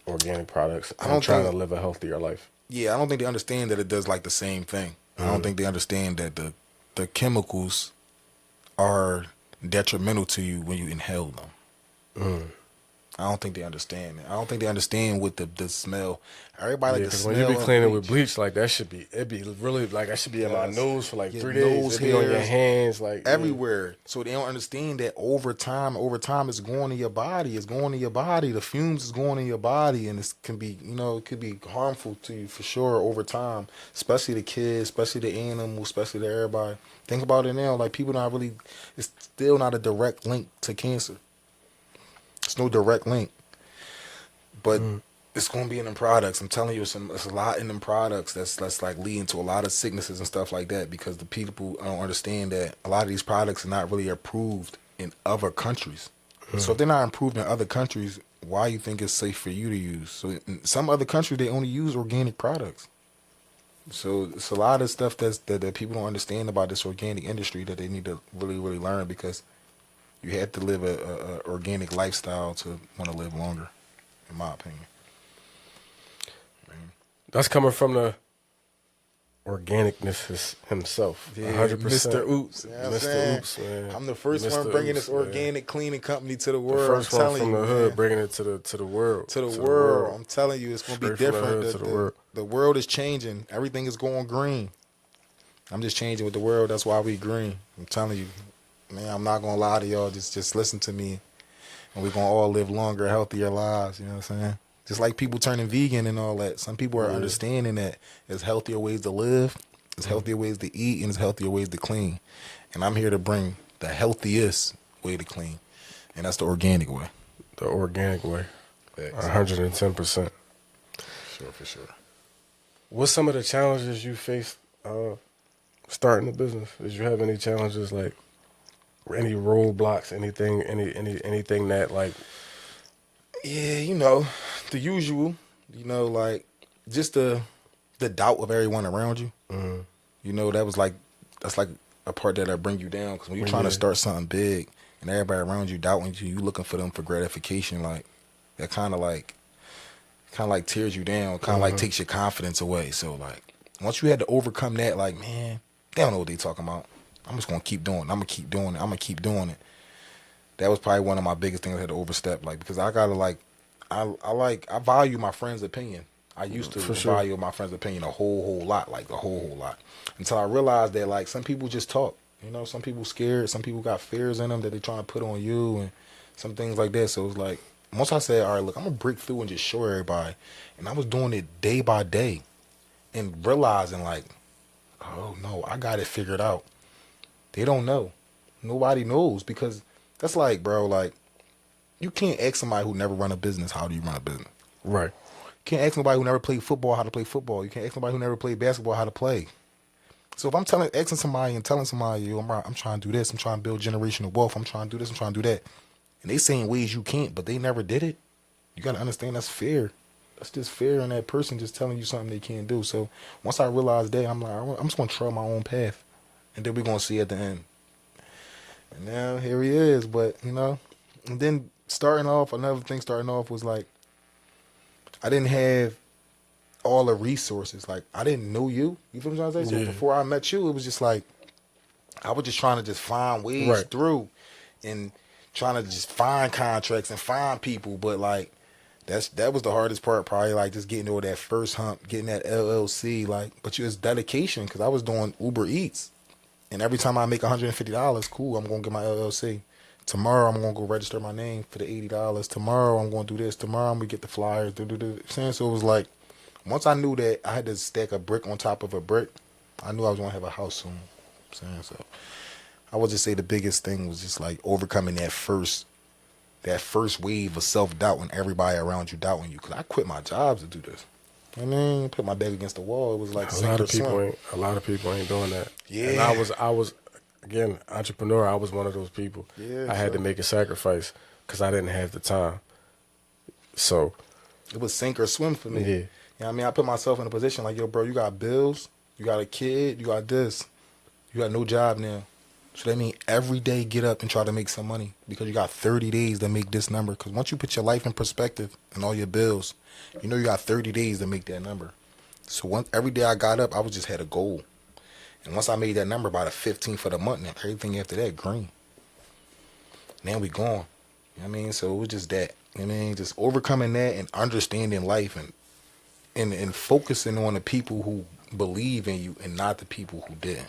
Speaker 2: organic products and trying to live a healthier life?
Speaker 1: Yeah, I don't think they understand that it does like the same thing. I don't think they understand that the chemicals are detrimental to you when you inhale them. I don't think they understand it. I don't think they understand what the smell. Everybody like the smell.
Speaker 2: When you be cleaning with bleach, like that should be, it be really like that should be in my nose for like 3 days. It be on your hands, like
Speaker 1: everywhere. Yeah. So they don't understand that over time it's going to your body. It's going to your body. The fumes is going in your body, and it can be, it could be harmful to you for sure over time. Especially the kids, especially the animals, especially to everybody. Think about it now. Like, people not really. It's still not a direct link to cancer. It's no direct link, but it's going to be in them products. I'm telling you, it's a lot in them products that's like leading to a lot of sicknesses and stuff like that, because the people don't understand that a lot of these products are not really approved in other countries. So if they're not approved in other countries, why you think it's safe for you to use? So in some other countries, they only use organic products. So it's a lot of stuff that people don't understand about this organic industry that they need to really, really learn, because you have to live a organic lifestyle to want to live longer, in my opinion.
Speaker 2: That's coming from the organicness himself.
Speaker 1: Yeah,
Speaker 2: 100%.
Speaker 1: Mr. Oops. You know
Speaker 2: Mr. Oops, man.
Speaker 1: I'm the first
Speaker 2: Mr.
Speaker 1: one bringing
Speaker 2: Oops,
Speaker 1: this organic cleaning company to the world.
Speaker 2: The first
Speaker 1: I'm
Speaker 2: one from the hood, bringing it to the world.
Speaker 1: To the world. I'm telling you, it's going to be different. The world is changing. Everything is going green. I'm just changing with the world. That's why we green. I'm telling you. Man, I'm not going to lie to y'all. Just listen to me. And we're going to all live longer, healthier lives. You know what I'm saying? Just like people turning vegan and all that. Some people are understanding that there's healthier ways to live, there's healthier ways to eat, and there's healthier ways to clean. And I'm here to bring the healthiest way to clean. And that's the organic way.
Speaker 2: The organic way. 110%.
Speaker 1: For sure.
Speaker 2: What's some of the challenges you faced starting the business? Did you have any challenges, like any roadblocks, anything that like?
Speaker 1: Yeah, the usual. Like just the doubt of everyone around you. That's like a part that'll bring you down, because when you're trying to start something big and everybody around you doubting you looking for them for gratification, like that kind of like tears you down, kind of like takes your confidence away. So like once you had to overcome that, like, man, they don't know what they talking about. I'm just gonna keep doing it. I'm gonna keep doing it. That was probably one of my biggest things I had to overstep, like, because I gotta I value my friend's opinion. I used to value my friend's opinion a whole lot, like a whole lot, until I realized that, like, some people just talk. Some people scared, some people got fears in them that they're trying to put on you, and some things like that. So it's like, once I said, all right, look, I'm gonna break through and just show everybody, and I was doing it day by day, and realizing, like, oh no, I got it figured out. They don't know. Nobody knows, because that's like, bro, like, You can't ask somebody who never run a business, how do you run a business?
Speaker 2: Right.
Speaker 1: You can't ask somebody who never played football how to play football. You can't ask somebody who never played basketball how to play. So if I'm asking somebody and telling somebody, yo, I'm trying to do this, I'm trying to build generational wealth, I'm trying to do this, I'm trying to do that, and they saying ways you can't, but they never did it, you got to understand that's fear. That's just fear in that person just telling you something they can't do. So once I realized that, I'm like, I'm just going to try my own path, and then we're going to see at the end. And now here he is, but, you know, and then another thing starting off was like, I didn't have all the resources. Like, I didn't know you. You feel what I'm trying to say? So before I met you, it was just like, I was just trying to just find ways through and trying to just find contracts and find people. But like, that was the hardest part, probably, like just getting over that first hump, getting that LLC. Like, but it was dedication because I was doing Uber Eats. And every time I make $150, cool, I'm going to get my LLC. Tomorrow, I'm going to go register my name for the $80. Tomorrow, I'm going to do this. Tomorrow, I'm going to get the flyers. So it was like, once I knew that I had to stack a brick on top of a brick, I knew I was going to have a house soon. So I would just say the biggest thing was just like overcoming that first wave of self-doubt and everybody around you doubting you. Because I quit my job to do this. I mean, put my back against the wall. It was like
Speaker 2: a lot of people ain't doing that.
Speaker 1: Yeah.
Speaker 2: And I was again, entrepreneur. I was one of those people.
Speaker 1: Yeah.
Speaker 2: I had to make a sacrifice because I didn't have the time. So
Speaker 1: it was sink or swim for me.
Speaker 2: Yeah.
Speaker 1: You know what I mean? I put myself in a position like, yo, bro, you got bills, you got a kid, you got this, you got no job now. So that means every day get up and try to make some money because you got 30 days to make this number. Because once you put your life in perspective and all your bills, you know you got 30 days to make that number. So every day I got up, I just had a goal. And once I made that number by the 15th of the month, and everything after that, green. Now we gone. You know what I mean? So it was just that. You know what I mean? Just overcoming that and understanding life and focusing on the people who believe in you and not the people who didn't.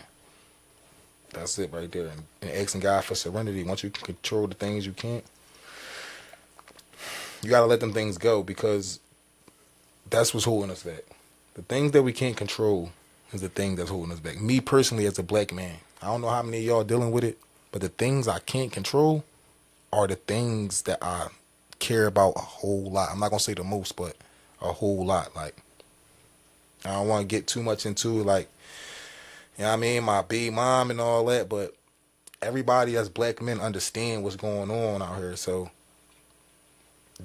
Speaker 1: That's it right there. And asking God for serenity. Once you can control the things you can't, you got to let them things go because that's what's holding us back. The things that we can't control is the thing that's holding us back. Me personally as a black man, I don't know how many of y'all dealing with it, but the things I can't control are the things that I care about a whole lot. I'm not going to say the most, but a whole lot. Like, I don't want to get too much into, like, you know what I mean, my big mom and all that, but everybody as black men understand what's going on out here. So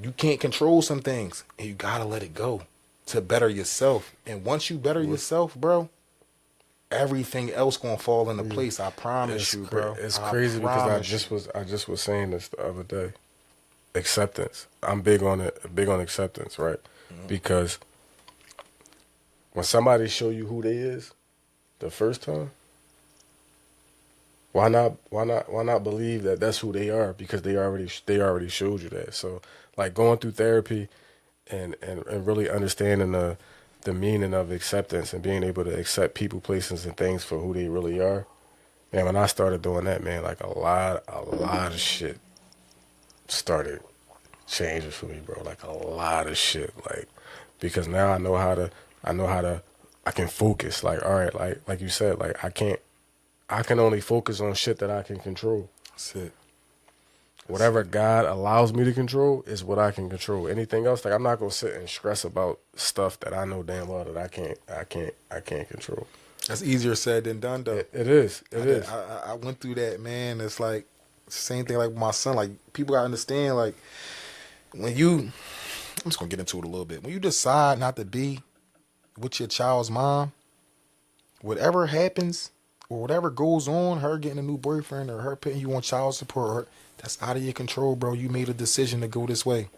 Speaker 1: you can't control some things, and you got to let it go to better yourself. And once you better yourself, bro, everything else going to fall into place. I promise you, bro.
Speaker 2: It's crazy because I just was saying this the other day. Acceptance. I'm big on it. Big on acceptance, right? Mm-hmm. Because when somebody show you who they is the first time, why not believe that that's who they are because they already showed you that. So like going through therapy and really understanding the meaning of acceptance and being able to accept people, places, and things for who they really are. Man, when I started doing that, man, like a lot of shit started changing for me, bro. Like a lot of shit, like because now I can focus. Like, all right, like you said, like I can only focus on shit that I can control.
Speaker 1: That's it.
Speaker 2: Whatever God allows me to control is what I can control. Anything else, like I'm not gonna sit and stress about stuff that I know damn well that I can't control.
Speaker 1: That's easier said than done, though.
Speaker 2: It is.
Speaker 1: I went through that, man. It's like same thing like with my son. Like people gotta understand, like when I'm just gonna get into it a little bit. When you decide not to be with your child's mom, whatever happens or whatever goes on, her getting a new boyfriend or her putting you on child support, that's out of your control, bro. You made a decision to go this way.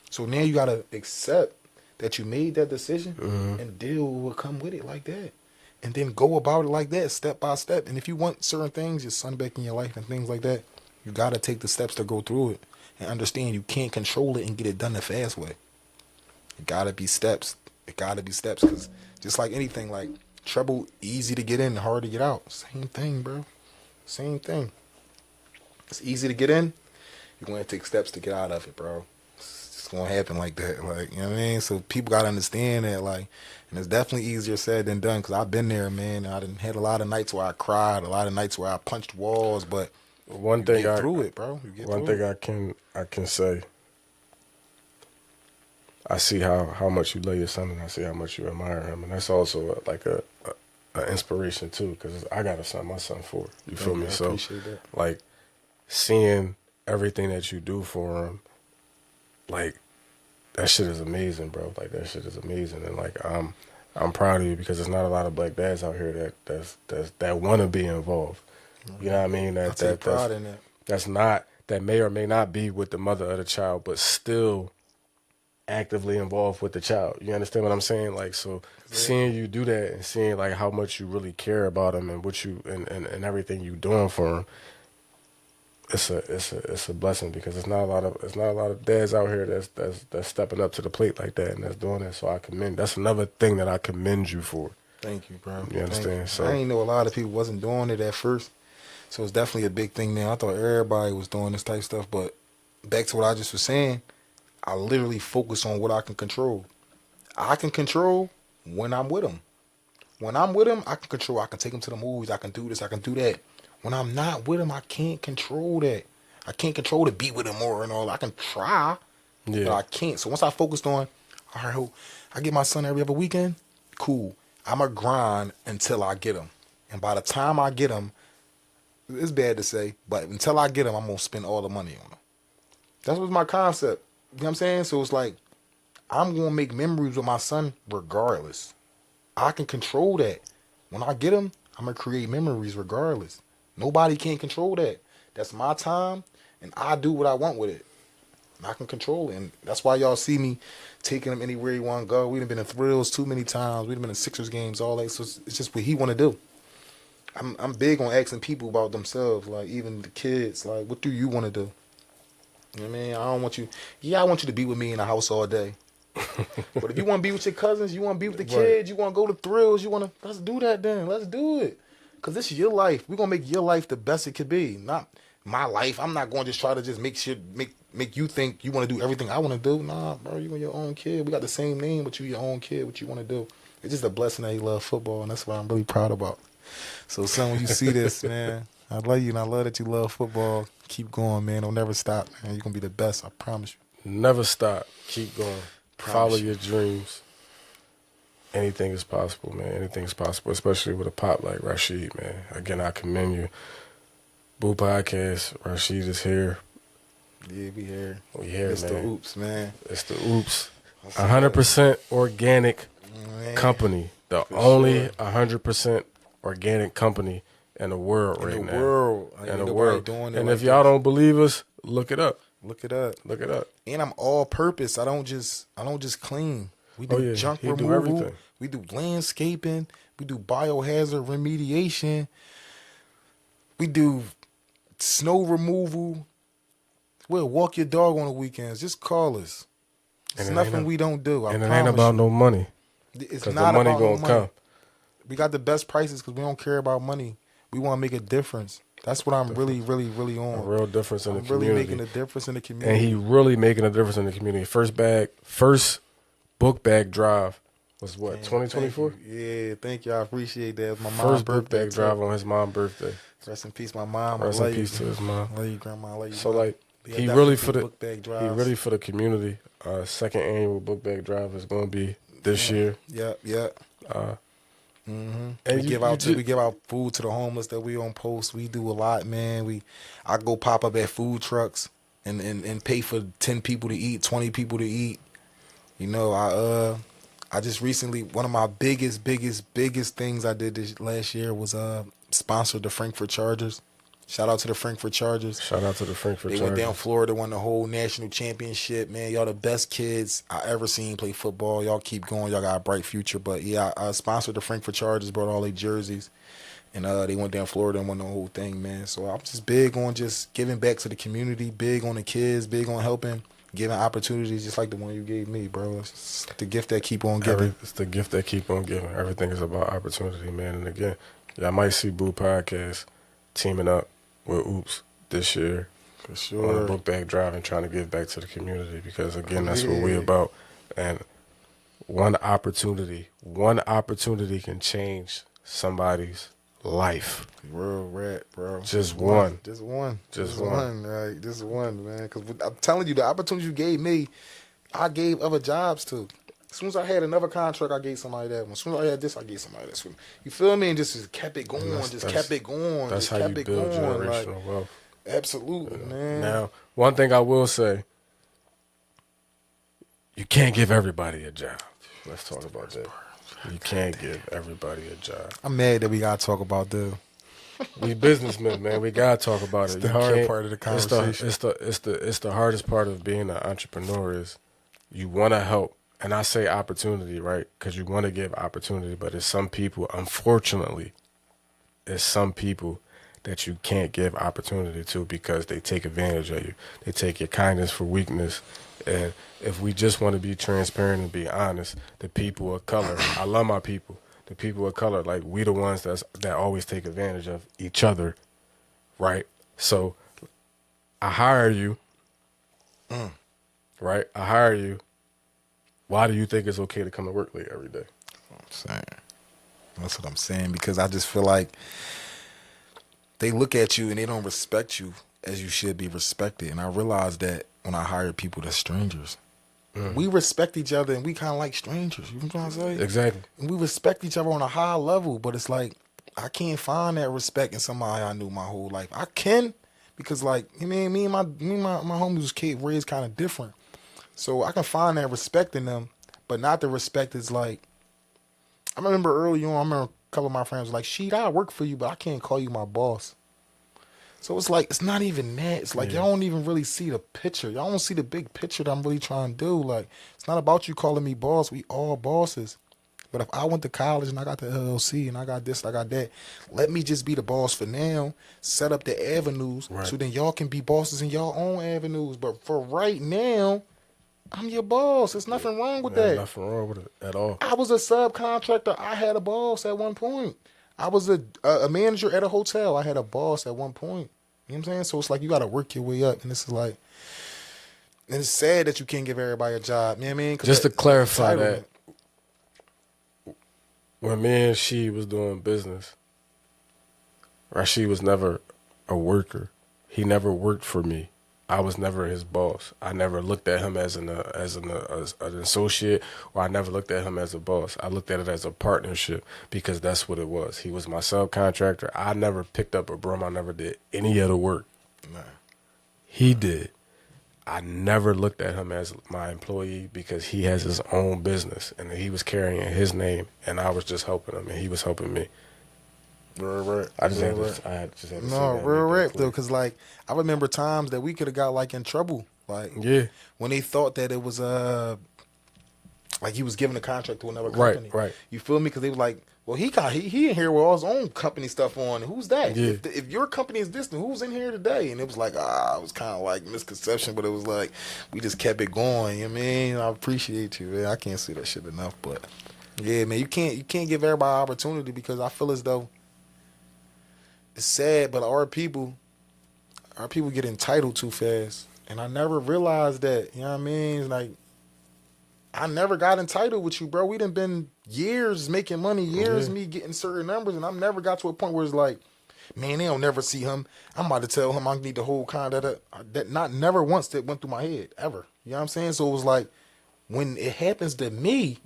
Speaker 1: So now you got to accept that you made that decision and deal with what come with it like that. And then go about it like that, step by step. And if you want certain things, your son back in your life and things like that, you got to take the steps to go through it and understand you can't control it and get it done the fast way. It got to be steps. It got to be steps because just like anything, like trouble, easy to get in, hard to get out. Same thing, bro. Same thing. It's easy to get in. You're going to take steps to get out of it, bro. It's going to happen like that. Like, you know what I mean? So people got to understand that, like, and it's definitely easier said than done because I've been there, man. I done had a lot of nights where I cried, a lot of nights where I punched walls, but
Speaker 2: one thing
Speaker 1: get through it, bro.
Speaker 2: One thing I can say I see how much you love your son, and I see how much you admire him, and that's also like a inspiration too. Because I got a son, my son 4. You feel me?
Speaker 1: I
Speaker 2: So
Speaker 1: appreciate that.
Speaker 2: like seeing everything that you do for him, like that shit is amazing, bro. Like that shit is amazing, and like I'm proud of you because there's not a lot of black dads out here that want to be involved. You know what I mean?
Speaker 1: I take pride in that.
Speaker 2: That's not, that may or may not be with the mother of the child, but still actively involved with the child. You understand what I'm saying? Like, so seeing you do that and seeing like how much you really care about him and what you and everything you doing for him, it's a blessing because it's not a lot of dads out here that's stepping up to the plate like that and that's doing it. So I commend. That's another thing that I commend you for.
Speaker 1: Thank you, bro.
Speaker 2: You understand? So
Speaker 1: I didn't know a lot of people wasn't doing it at first. So it's definitely a big thing now. I thought everybody was doing this type of stuff, but back to what I just was saying, I literally focus on what I can control. I can control when I'm with him. When I'm with him, I can control. I can take him to the movies. I can do this. I can do that. When I'm not with him, I can't control that. I can't control to be with him more and all. I can try, but I can't. So once I focused on, all right, I get my son every other weekend, cool. I'm going to grind until I get him. And by the time I get him, it's bad to say, but until I get him, I'm going to spend all the money on him. That was my concept. You know what I'm saying? So it's like, I'm going to make memories with my son regardless. I can control that. When I get him, I'm going to create memories regardless. Nobody can control that. That's my time, and I do what I want with it. And I can control it, and that's why y'all see me taking him anywhere he want to go. We've been in Thrills too many times. We've been in Sixers games, all that. So it's just what he want to do. I'm big on asking people about themselves, like even the kids, like, what do you want to do? You know what I mean? I don't want you. Yeah, I want you to be with me in the house all day. But if you want to be with your cousins, you want to be with the kids, you want to go to Thrills, you want to, let's do that then. Let's do it. Because this is your life. We're going to make your life the best it could be. Not my life. I'm not going to just try to just make you think you want to do everything I want to do. Nah, bro, you your own kid. We got the same name, but you your own kid, what you want to do. It's just a blessing that you love football, and that's what I'm really proud about. So, son, when you see this, man, I love you, and I love that you love football. Keep going, man. Don't never stop, man. You're going to be the best. I promise you.
Speaker 2: Never stop. Keep going. Follow your dreams. Anything is possible, man. Anything is possible, especially with a pop like Rasheed, man. Again, I commend you. Bupodcast, Rasheed is here.
Speaker 1: Yeah, we here.
Speaker 2: We here,
Speaker 1: it's
Speaker 2: man.
Speaker 1: It's the Oops, man.
Speaker 2: It's the Oops. 100% organic company. The only 100% organic company in the world right now. In the world. And if y'all don't believe us, look it up.
Speaker 1: Look it up.
Speaker 2: Look it up.
Speaker 1: And I'm all purpose. I don't just clean. We do junk removal. We do landscaping. We do biohazard remediation. We do snow removal. We'll walk your dog on the weekends. Just call us. It's nothing we don't do.
Speaker 2: And it ain't about no money.
Speaker 1: It's not about no money. Come. We got the best prices because we don't care about money. We want to make a difference. That's what I'm really, really, really on.
Speaker 2: A real difference in the community.
Speaker 1: Really making a difference in the community.
Speaker 2: And he really making a difference in the community. First book bag drive was what, 2024?
Speaker 1: Yeah, thank you. I appreciate that. It was my mom's
Speaker 2: first book
Speaker 1: birthday.
Speaker 2: bag drive on his mom's birthday.
Speaker 1: Rest in peace, my mom.
Speaker 2: Rest in peace to his mom.
Speaker 1: I love you, grandma. I love you.
Speaker 2: So like, he really for the community. Second annual book bag drive is going to be this year.
Speaker 1: Yep. And we give out food to the homeless that we on post. We do a lot, man. I go pop up at food trucks and pay for 10 people to eat, 20 people to eat. You know, I just recently, one of my biggest things I did this last year was sponsored the Frankfurt Chargers. Shout out to the Frankfurt Chargers. They went down Florida, won the whole national championship, man. Y'all the best kids I ever seen play football. Y'all keep going. Y'all got a bright future. But, yeah, I sponsored the Frankfurt Chargers, brought all their jerseys. And they went down Florida and won the whole thing, man. So I'm just big on just giving back to the community, big on the kids, big on helping, giving opportunities just like the one you gave me, bro. It's the gift that keep on giving.
Speaker 2: It's the gift that keep on giving. Everything is about opportunity, man. And, again, y'all might see Bupodcast teaming up with Oops this year.
Speaker 1: For sure.
Speaker 2: On a book bag drive and trying to give back to the community because, again, that's what we're about. And one opportunity can change somebody's life.
Speaker 1: Real rat, bro.
Speaker 2: Just one.
Speaker 1: Just one, right? Just one, man. Because I'm telling you, the opportunity you gave me I gave other jobs to. As soon as I had another contract, I gave somebody that one. As soon as I had this, I gave somebody this one. You feel me? And just kept it going. Kept it going.
Speaker 2: That's how you build generational wealth.
Speaker 1: Absolutely, man.
Speaker 2: Now, one thing I will say, you can't give everybody a job. Let's talk about that. You can't give everybody a job.
Speaker 1: I'm mad that we gotta talk about that.
Speaker 2: We businessmen, man. We gotta talk about it.
Speaker 1: It's the hard part of the conversation.
Speaker 2: It's the hardest part of being an entrepreneur is you want to help, and I say opportunity, right? Because you want to give opportunity, but it's some people, unfortunately, it's some people that you can't give opportunity to because they take advantage of you. They take your kindness for weakness. And if we just want to be transparent and be honest, the people of color, I love my people. The people of color, like we the ones that always take advantage of each other, right? So I hire you, right? I hire you. Why do you think it's okay to come to work late every day?
Speaker 1: That's what I'm saying, because I just feel like they look at you and they don't respect you as you should be respected. And I realize that when I hire people that's strangers. We respect each other and we kind of like strangers. You know what I'm trying to say?
Speaker 2: Exactly.
Speaker 1: And we respect each other on a high level, but it's like I can't find that respect in somebody I knew my whole life. I can, because like me and my homies was raised kind of different, so I can find that respect in them, but not the respect is like. I remember early on. I remember a couple of my friends were like, "Sheet, I work for you, but I can't call you my boss." So it's like, it's not even that. It's like, y'all don't even really see the picture. Y'all don't see the big picture that I'm really trying to do. Like, it's not about you calling me boss. We all bosses. But if I went to college and I got the LLC and I got this, I got that, let me just be the boss for now, set up the avenues, so then y'all can be bosses in your own avenues. But for right now, I'm your boss. There's nothing wrong with that.
Speaker 2: Nothing wrong with it at all.
Speaker 1: I was a subcontractor. I had a boss at one point. I was a manager at a hotel. I had a boss at one point. You know what I'm saying? So it's like you got to work your way up. And this is like, and it's sad that you can't give everybody a job. You know what I mean?
Speaker 2: Just to clarify that, when me and she was doing business, Rasheed was never a worker. He never worked for me. I was never his boss. I never looked at him as an associate, or I never looked at him as a boss. I looked at it as a partnership, because that's what it was. He was my subcontractor. I never picked up a broom. I never did any other work.
Speaker 1: Nah.
Speaker 2: He did. I never looked at him as my employee, because he has his own business and he was carrying his name, and I was just helping him and he was helping me.
Speaker 1: Right.
Speaker 2: I just had to say
Speaker 1: no, real rap though, because like I remember times that we could have got like in trouble, like when they thought that it was like he was giving a contract to another company.
Speaker 2: Right.
Speaker 1: You feel me? Because they were like, well, he in here with all his own company stuff on. Who's that?
Speaker 2: Yeah.
Speaker 1: If your company is this, then who's in here today? And it was like, it was kind of like misconception, but it was like we just kept it going. You know what I mean? I appreciate you, man. I can't say that shit enough, but yeah, man, you can't give everybody opportunity, because I feel as though. It's sad, but our people get entitled too fast. And I never realized that. You know what I mean? It's like, I never got entitled with you, bro. We done been years making money, me getting certain numbers, and I've never got to a point where it's like, man, they don't never see him. I'm about to tell him I need the whole kind of that not never once that went through my head, ever. You know what I'm saying? So it was like, when it happens to me,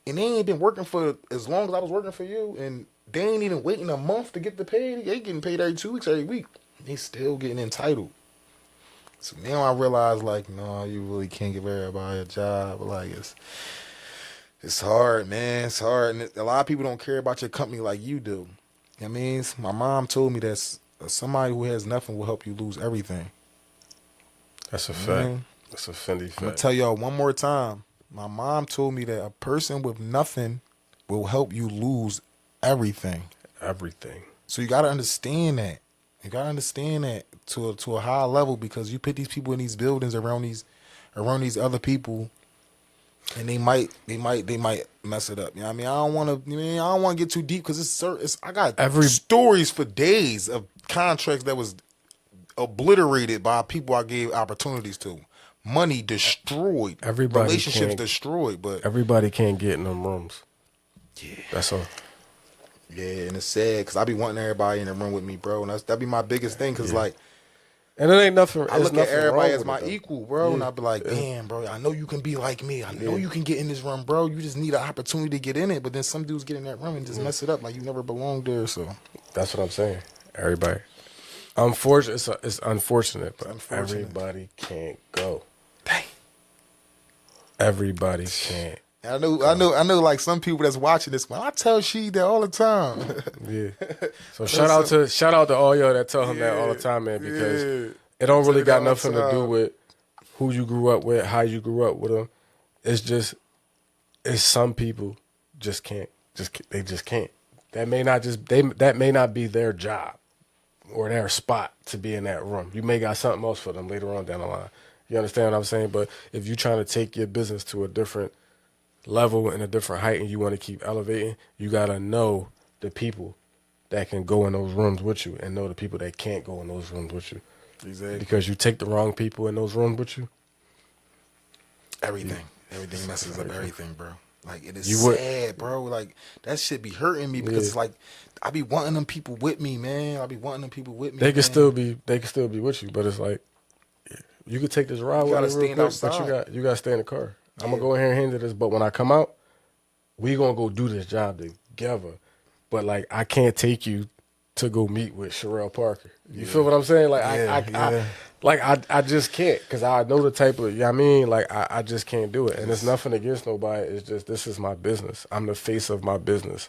Speaker 1: and they ain't been working for as long as I was working for you, and they ain't even waiting a month to get the pay. They getting paid every 2 weeks, every week. They still getting entitled. So now I realize, like, no, you really can't give everybody a job. Like, it's hard, man. It's hard. And a lot of people don't care about your company like you do. I mean, my mom told me that somebody who has nothing will help you lose everything.
Speaker 2: That's a fact. That's a Fendi fact.
Speaker 1: I'm going to tell y'all one more time. My mom told me that a person with nothing will help you lose everything. So you got to understand that. You got to understand that to a high level, because you put these people in these buildings around these other people, and they might mess it up. You know what I mean? I don't want to get too deep, because I got stories for days of contracts that was obliterated by people I gave opportunities to. Money destroyed. Relationships destroyed. But
Speaker 2: everybody can't get in them rooms.
Speaker 1: Yeah.
Speaker 2: That's all.
Speaker 1: Yeah, and it's sad, because I be wanting everybody in the room with me, bro. And that'd be my biggest thing, because, like,
Speaker 2: And it ain't nothing.
Speaker 1: I look at everybody as my
Speaker 2: equal,
Speaker 1: equal, bro, and I be like, damn, bro, I know you can be like me. I know you can get in this room, bro. You just need an opportunity to get in it. But then some dudes get in that room and just mess it up like you never belonged there. So
Speaker 2: that's what I'm saying. Everybody. Unfortunate. It's unfortunate, but everybody can't go.
Speaker 1: Dang.
Speaker 2: Everybody can't.
Speaker 1: I know. Like some people that's watching this, man, I tell she that all the time.
Speaker 2: Yeah. So shout out to all y'all that tell him that all the time, man, because it don't really got nothing to do with who you grew up with, how you grew up with them. It's some people just can't. They just can't. That may not be their job or their spot to be in that room. You may got something else for them later on down the line. You understand what I'm saying? But if you're trying to take your business to a different level and a different height and you want to keep elevating, you got to know the people that can go in those rooms with you and know the people that can't go in those rooms with you.
Speaker 1: Exactly.
Speaker 2: Because you take the wrong people in those rooms with you.
Speaker 1: Everything messes up everything, bro. Like, it is sad, bro. Like, that shit be hurting me because it's like, I be wanting them people with me, man. They can still be
Speaker 2: with you, but it's like, you could take this ride with me real quick, but you gotta stay in the car. I'm gonna go in here and handle this, but when I come out, we gonna go do this job together. But like, I can't take you to go meet with Sherelle Parker. You feel what I'm saying? Like, I just can't, because I know the type of, you know what I mean? Like, I just can't do it. And it's nothing against nobody. It's just, this is my business. I'm the face of my business.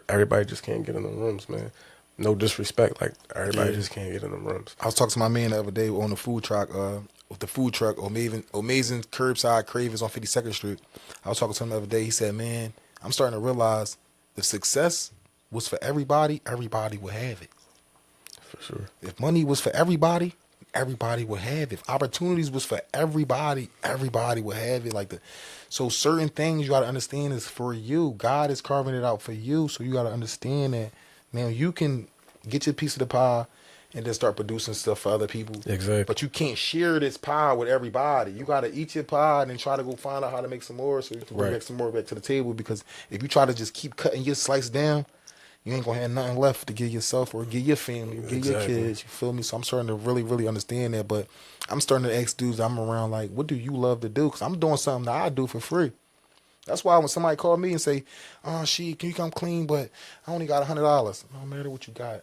Speaker 2: Everybody just can't get in the rooms, man. No disrespect. Like, everybody just can't get in the rooms.
Speaker 1: I was talking to my man the other day on the food truck, Amazing Curbside Cravings on 52nd Street. I was talking to him the other day. He said, man, I'm starting to realize if success was for everybody, everybody would have it.
Speaker 2: For sure.
Speaker 1: If money was for everybody, everybody would have it. If opportunities was for everybody, everybody would have it. So certain things you got to understand is for you. God is carving it out for you. So you got to understand that now you can get your piece of the pie and then start producing stuff for other people.
Speaker 2: Exactly.
Speaker 1: But you can't share this pie with everybody. You got to eat your pie and then try to go find out how to make some more so you can bring back some more back to the table. Because if you try to just keep cutting your slice down, you ain't going to have nothing left to give yourself or give your family, or give your kids. You feel me? So I'm starting to really, really understand that. But I'm starting to ask dudes I'm around, like, what do you love to do? Because I'm doing something that I do for free. That's why when somebody call me and say, can you come clean, but I only got $100. No matter what you got.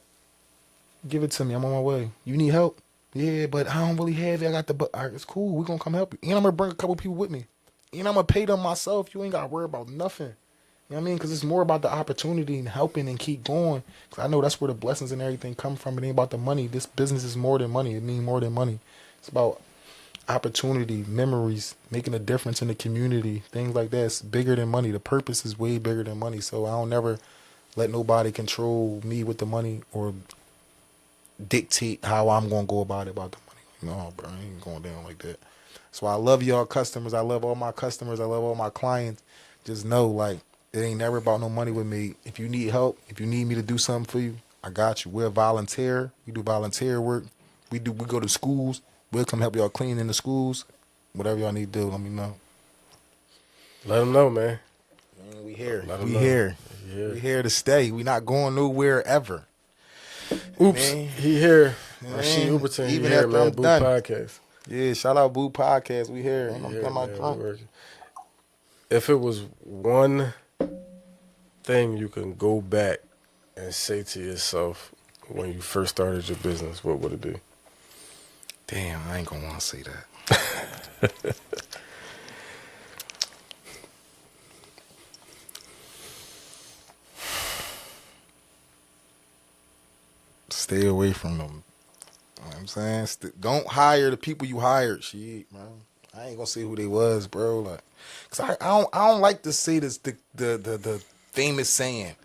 Speaker 1: Give it to me. I'm on my way. You need help? Yeah, but I don't really have it. I got the... All right, it's cool. We're going to come help you. And I'm going to bring a couple people with me. And I'm going to pay them myself. You ain't got to worry about nothing. You know what I mean? Because it's more about the opportunity and helping and keep going. Because I know that's where the blessings and everything come from. It ain't about the money. This business is more than money. It means more than money. It's about opportunity, memories, making a difference in the community, things like that. It's bigger than money. The purpose is way bigger than money. So I don't never let nobody control me with the money or dictate how I'm going to go about the money. No, bro, I ain't going down like that. So I love y'all customers. I love all my customers. I love all my clients. Just know, like, it ain't never about no money with me. If you need help, if you need me to do something for you, I got you. We're a volunteer. We do volunteer work. We go to schools. We'll come help y'all clean in the schools. Whatever y'all need to do, let me know.
Speaker 2: Let them know, man.
Speaker 1: We here. We here. We here to stay. We not going nowhere ever.
Speaker 2: Oops, man. He here. Rasheed Oberton,
Speaker 1: even
Speaker 2: here,
Speaker 1: after
Speaker 2: man.
Speaker 1: I'm done.
Speaker 2: Bupodcast.
Speaker 1: Yeah, shout out Bupodcast. We here. I'm my drunk.
Speaker 2: If it was one thing you can go back and say to yourself when you first started your business, what would it be?
Speaker 1: Damn, I ain't gonna want to say that. Stay away from them. You know what I'm saying? Don't hire the people you hired. Shit, bro. I ain't gonna say who they was, bro. Like, cause I don't like to say this the famous saying.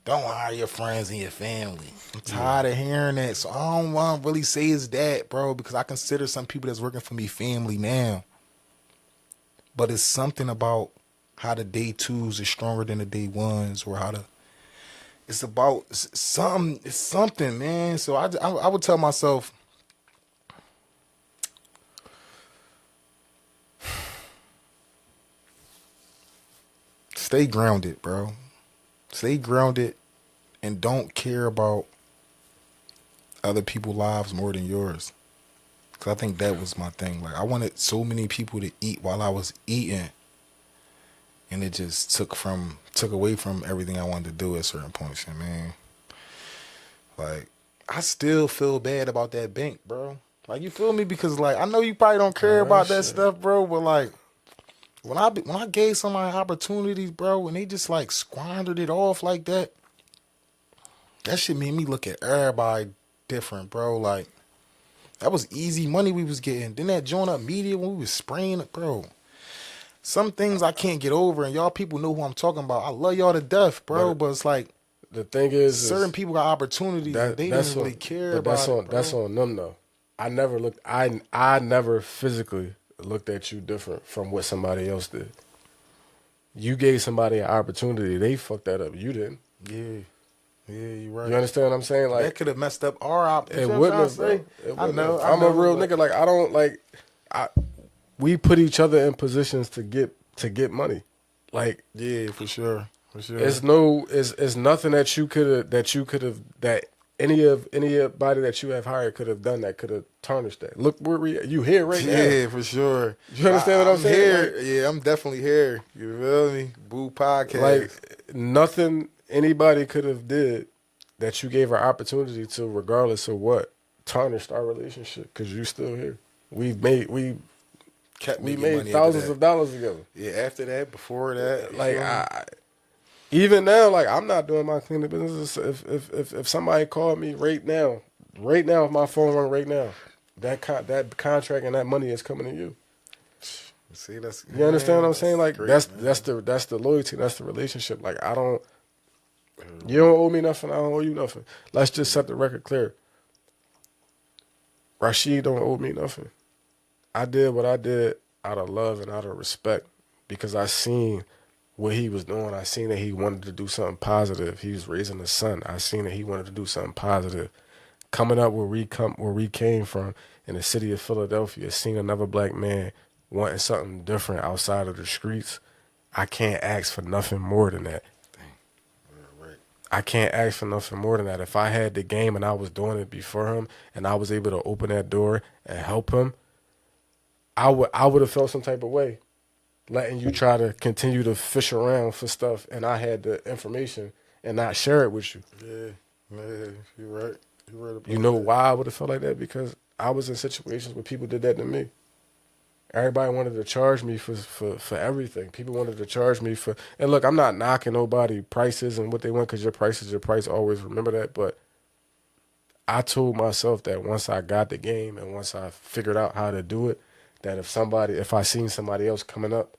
Speaker 1: Don't hire your friends and your family. I'm tired of hearing that. So I don't want to really say it's that, bro, because I consider some people that's working for me family now. But it's something about how the day twos are stronger than the day ones, or it's something, man. So I would tell myself, stay grounded, bro. Stay grounded and don't care about other people's lives more than yours. Cause I think that was my thing. Like I wanted so many people to eat while I was eating, and it just took away from everything I wanted to do at certain points. And man, like I still feel bad about that bank, bro. Like you feel me? Because like I know you probably don't care about that stuff, bro. But like when I gave somebody opportunities, bro, and they just like squandered it off like that, that shit made me look at everybody different, bro. Like that was easy money we was getting. Then that joint up media when we was spraying it, bro. Some things I can't get over, and y'all people know who I'm talking about. I love y'all to death, bro. But it's like
Speaker 2: the thing is,
Speaker 1: certain people got opportunities that they didn't really care about.
Speaker 2: That's on them though. I never physically looked at you different from what somebody else did. You gave somebody an opportunity, they fucked that up. You didn't.
Speaker 1: Yeah, you're right.
Speaker 2: You understand what I'm saying? Like
Speaker 1: that could have messed up our opportunity.
Speaker 2: It wouldn't have, bro. I know. I'm a real nigga. Like I don't like. We put each other in positions to get money. Like
Speaker 1: yeah, for sure.
Speaker 2: It's nothing that you could have that anybody that you have hired could have done that could have tarnished that. Look where you here right now.
Speaker 1: Yeah, for sure.
Speaker 2: You understand what I'm saying?
Speaker 1: Here.
Speaker 2: Like,
Speaker 1: yeah, I'm definitely here. You feel me? Bupodcast.
Speaker 2: Like nothing anybody could have did that you gave her opportunity to, regardless of what, tarnished our relationship because you still here. We made thousands of dollars together.
Speaker 1: Yeah, after that, before that,
Speaker 2: like even now, like I'm not doing my cleaning business. If somebody called me right now, if my phone rung right now, that contract and that money is coming to you.
Speaker 1: See,
Speaker 2: you understand what I'm saying? Like
Speaker 1: great,
Speaker 2: that's the loyalty, that's the relationship. Like you don't owe me nothing, I don't owe you nothing. Let's just set the record clear. Rasheed don't owe me nothing. I did what I did out of love and out of respect because I seen what he was doing. I seen that he wanted to do something positive. He was raising a son. I seen that he wanted to do something positive. Coming up where we came from in the city of Philadelphia, seeing another black man wanting something different outside of the streets, I can't ask for nothing more than that. I can't ask for nothing more than that. If I had the game and I was doing it before him and I was able to open that door and help him, I would have felt some type of way, letting you try to continue to fish around for stuff, and I had the information and not share it with you.
Speaker 1: Yeah, you're right. You're right about
Speaker 2: you know why I would have felt like that? Because I was in situations where people did that to me. Everybody wanted to charge me for everything. People wanted to charge me for, and look, I'm not knocking nobody prices and what they want because your price is your price. Always remember that. But I told myself that once I got the game and once I figured out how to do it, that if I seen somebody else coming up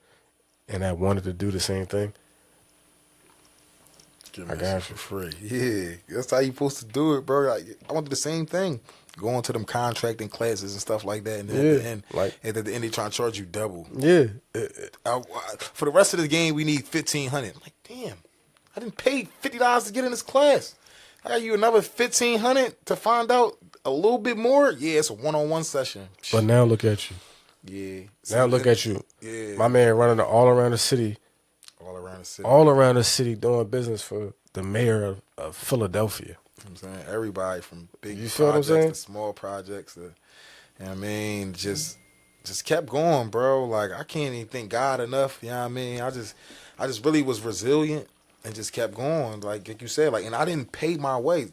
Speaker 2: and that wanted to do the same thing,
Speaker 1: I got you for free. Yeah, that's how you supposed to do it, bro. Like, I want to do the same thing. Going to them contracting classes and stuff like that, and then at the end, they trying to charge you double.
Speaker 2: Yeah.
Speaker 1: For the rest of the game, we need $1,500. I'm like, damn, I didn't pay $50 to get in this class. I got you another $1,500 to find out a little bit more. Yeah, it's a one-on-one session.
Speaker 2: But now look at you.
Speaker 1: Yeah.
Speaker 2: Now look at you.
Speaker 1: Yeah.
Speaker 2: My man running all around the city. All around the city doing business for the mayor of Philadelphia.
Speaker 1: I'm saying everybody from big
Speaker 2: you feel
Speaker 1: projects
Speaker 2: what I'm saying?
Speaker 1: to small projects. You know what I mean? Just kept going, bro. Like I can't even thank God enough. You know what I mean? I just really was resilient and just kept going. Like you said, like, and I didn't pay my way.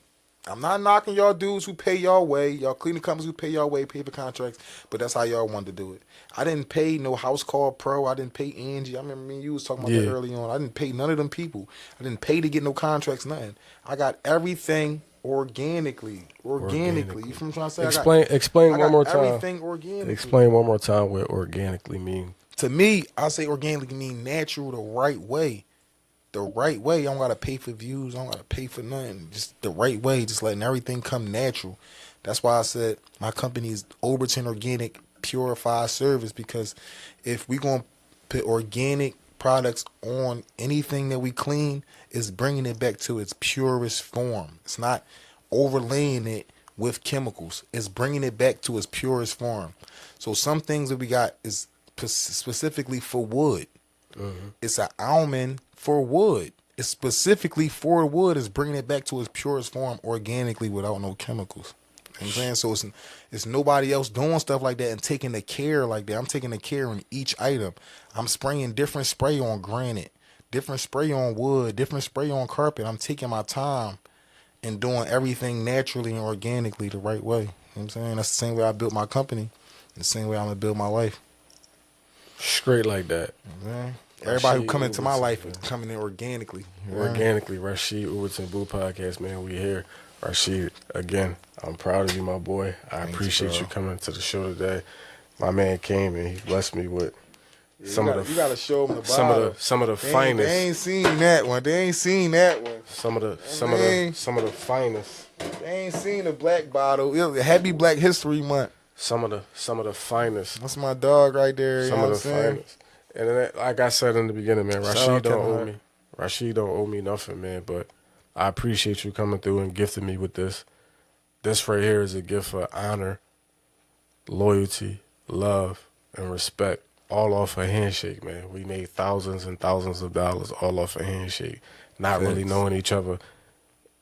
Speaker 1: I'm not knocking y'all dudes who pay y'all way, y'all cleaning companies who pay y'all way, paper contracts, but that's how y'all wanted to do it. I didn't pay no House Call Pro. I didn't pay Angie. I remember me and you was talking about that early on. I didn't pay none of them people. I didn't pay to get no contracts, nothing. I got everything organically. You feel what I'm trying to say?
Speaker 2: Explain one more time.
Speaker 1: Everything organically.
Speaker 2: Explain one more time what organically mean.
Speaker 1: To me, I say organically mean natural, the right way. The right way. I don't gotta pay for views. I don't gotta pay for nothing. Just the right way. Just letting everything come natural. That's why I said my company is Oberton Organic Purify Service, because if we gonna put organic products on anything that we clean, it's bringing it back to its purest form. It's not overlaying it with chemicals. It's bringing it back to its purest form. So some things that we got is specifically for wood. Mm-hmm. It's an almond for wood. It's specifically for wood. It's bringing it back to its purest form organically without no chemicals. You know what I'm saying? So it's nobody else doing stuff like that and taking the care like that. I'm taking the care on each item. I'm spraying different spray on granite, different spray on wood, different spray on carpet. I'm taking my time and doing everything naturally and organically the right way. You know what I'm saying? That's the same way I built my company. The same way I'm going to build my life.
Speaker 2: Straight like that.
Speaker 1: Man. Everybody who come into my life is coming in organically.
Speaker 2: Organically. Rasheed Oberton Bupodcast, man. We here. Rasheed, again, I'm proud of you, my boy. I appreciate you coming to the show today. My man came and he blessed me with
Speaker 1: you gotta show them the bottle.
Speaker 2: Some of the finest.
Speaker 1: They ain't seen that one.
Speaker 2: Some of the finest.
Speaker 1: They ain't seen the black bottle. Happy Black History Month.
Speaker 2: Some of the finest.
Speaker 1: That's my dog right there.
Speaker 2: Some of the finest. And then, like I said in the beginning, man, Rasheed don't owe me. Rasheed don't owe me nothing, man. But I appreciate you coming through and gifting me with this. This right here is a gift for honor, loyalty, love, and respect. All off a handshake, man. We made thousands and thousands of dollars all off a handshake. Not really knowing each other.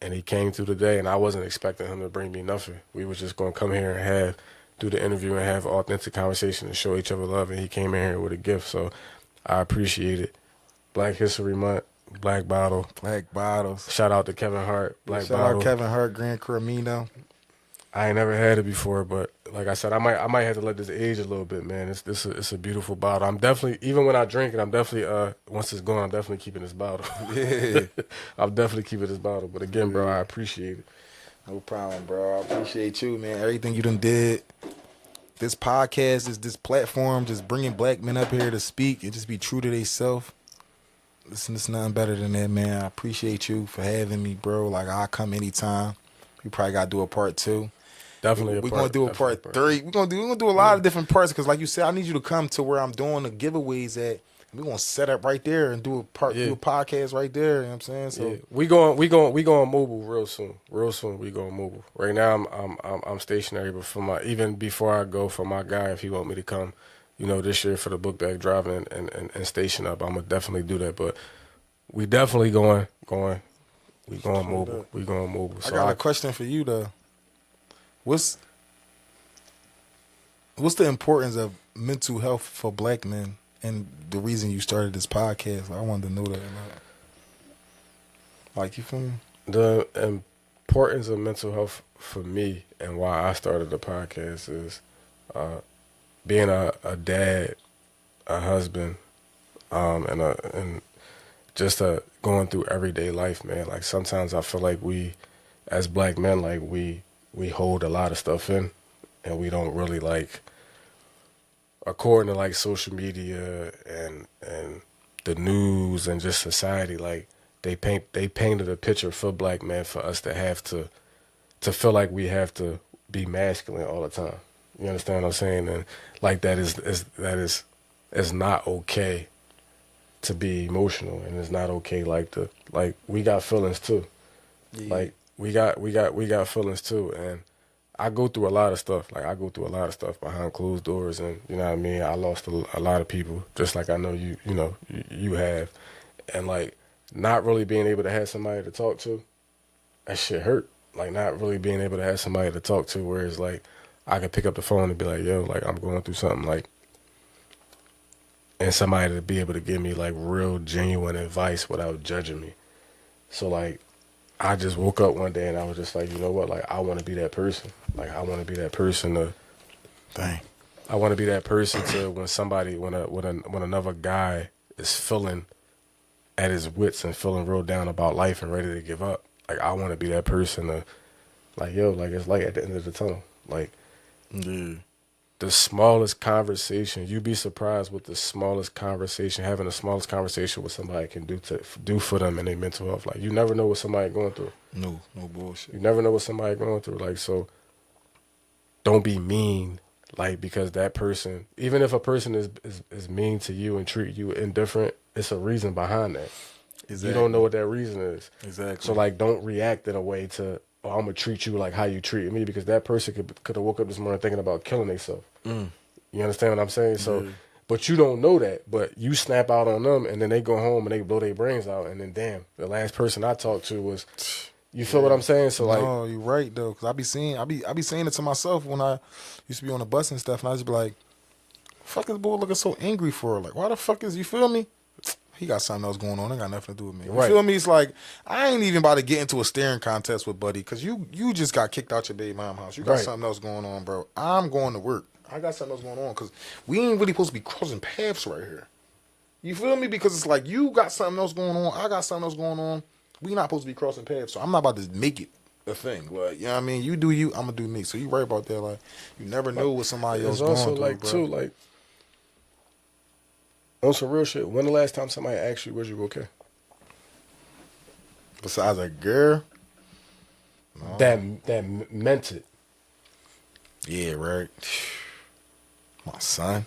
Speaker 2: And he came through today, and I wasn't expecting him to bring me nothing. We were just going to come here and do the interview and have authentic conversation and show each other love. And he came in here with a gift, so I appreciate it. Black History Month, Black Bottle.
Speaker 1: Black Bottles.
Speaker 2: Shout out to Kevin Hart, Black Bottle.
Speaker 1: Shout out Kevin Hart, Grand Cramino.
Speaker 2: I ain't never had it before, but like I said, I might have to let this age a little bit, man. It's a beautiful bottle. I'm definitely, even when I drink it, I'm definitely once it's gone, I'm definitely keeping this bottle.
Speaker 1: Yeah.
Speaker 2: I'm definitely keeping this bottle. But again, bro, I appreciate it.
Speaker 1: No problem, bro. I appreciate you, man. Everything you done did. This podcast is this platform, just bringing black men up here to speak and just be true to themselves. Listen, it's nothing better than that, man. I appreciate you for having me, bro. Like, I'll come anytime. We probably got to do a part 2.
Speaker 2: Definitely
Speaker 1: We're going to do a part 3. We're going to do a lot of different parts because, like you said, I need you to come to where I'm doing the giveaways at. We're going to set up right there and do a podcast right there. You know what I'm saying? So
Speaker 2: we going mobile real soon. Real soon we going mobile. Right now I'm stationary, but even before I go for my guy, if he want me to come, this year for the book bag driving and station up, I'm gonna definitely do that. But we definitely going mobile. We going mobile.
Speaker 1: So I got a question for you though. What's the importance of mental health for black men and the reason you started this podcast? I wanted to know that. Like, you feel me?
Speaker 2: The importance of mental health for me and why I started the podcast is being a dad, a husband, and just going through everyday life, man. Like, sometimes I feel like we, as black men, like we hold a lot of stuff in, and we don't really, like, according to like social media and the news and just society, like they painted a picture for black men for us to have to feel like we have to be masculine all the time. You understand what I'm saying? And like that is not okay to be emotional, and it's not okay like we got feelings too. Yeah. Like we got feelings too, and I go through a lot of stuff. Like, I go through a lot of stuff behind closed doors, and you know what I mean? I lost a lot of people, just like I know you have. And, like, not really being able to have somebody to talk to, that shit hurt. Like, not really being able to have somebody to talk to where it's like, I could pick up the phone and be like, yo, like, I'm going through something, like, and somebody to be able to give me, like, real, genuine advice without judging me. So, like, I just woke up one day and I was just like, you know what? Like, I want to be that person. Like, I want to be that person to.
Speaker 1: Dang.
Speaker 2: I want to be that person to when another guy is feeling at his wits and feeling real down about life and ready to give up. Like, I want to be that person to, like, yo, like, it's light at the end of the tunnel. Like, the smallest conversation, you'd be surprised what the smallest conversation, having the smallest conversation with somebody can do for them in their mental health. Like, you never know what somebody going through.
Speaker 1: No bullshit.
Speaker 2: You never know what somebody going through. Like, so don't be mean, like, because that person, even if a person is mean to you and treat you indifferent, it's a reason behind that. Exactly. You don't know what that reason is.
Speaker 1: Exactly.
Speaker 2: So, like, don't react in a way to, oh, I'm going to treat you like how you treat me, because that person could have woke up this morning thinking about killing themselves. You understand what I'm saying? So, but you don't know that, but you snap out on them, and then they go home and they blow their brains out, and then, damn, the last person I talked to was You feel what I'm saying? So like,
Speaker 1: no, you're right though, cause I be saying it to myself when I used to be on the bus and stuff, and I just be like, "Fuck this boy looking so angry for?" Like, why the fuck is you feel me? He got something else going on. It got nothing to do with me. You feel me? It's like I ain't even about to get into a staring contest with Buddy, cause you just got kicked out your baby mom house. You got something else going on, bro. I'm going to work. I got something else going on, cause we ain't really supposed to be crossing paths right here. You feel me? Because it's like you got something else going on. I got something else going on. We not supposed to be crossing paths. So I'm not about to make it a thing. Like, you know what I mean? You do you, I'm going to do me. So you right about that. Like, you never know what somebody else going through,
Speaker 2: like,
Speaker 1: bro.
Speaker 2: too, like, on some real shit, when the last time somebody asked you, was you okay?
Speaker 1: Besides a girl?
Speaker 2: No. That meant it.
Speaker 1: Yeah, right. My son.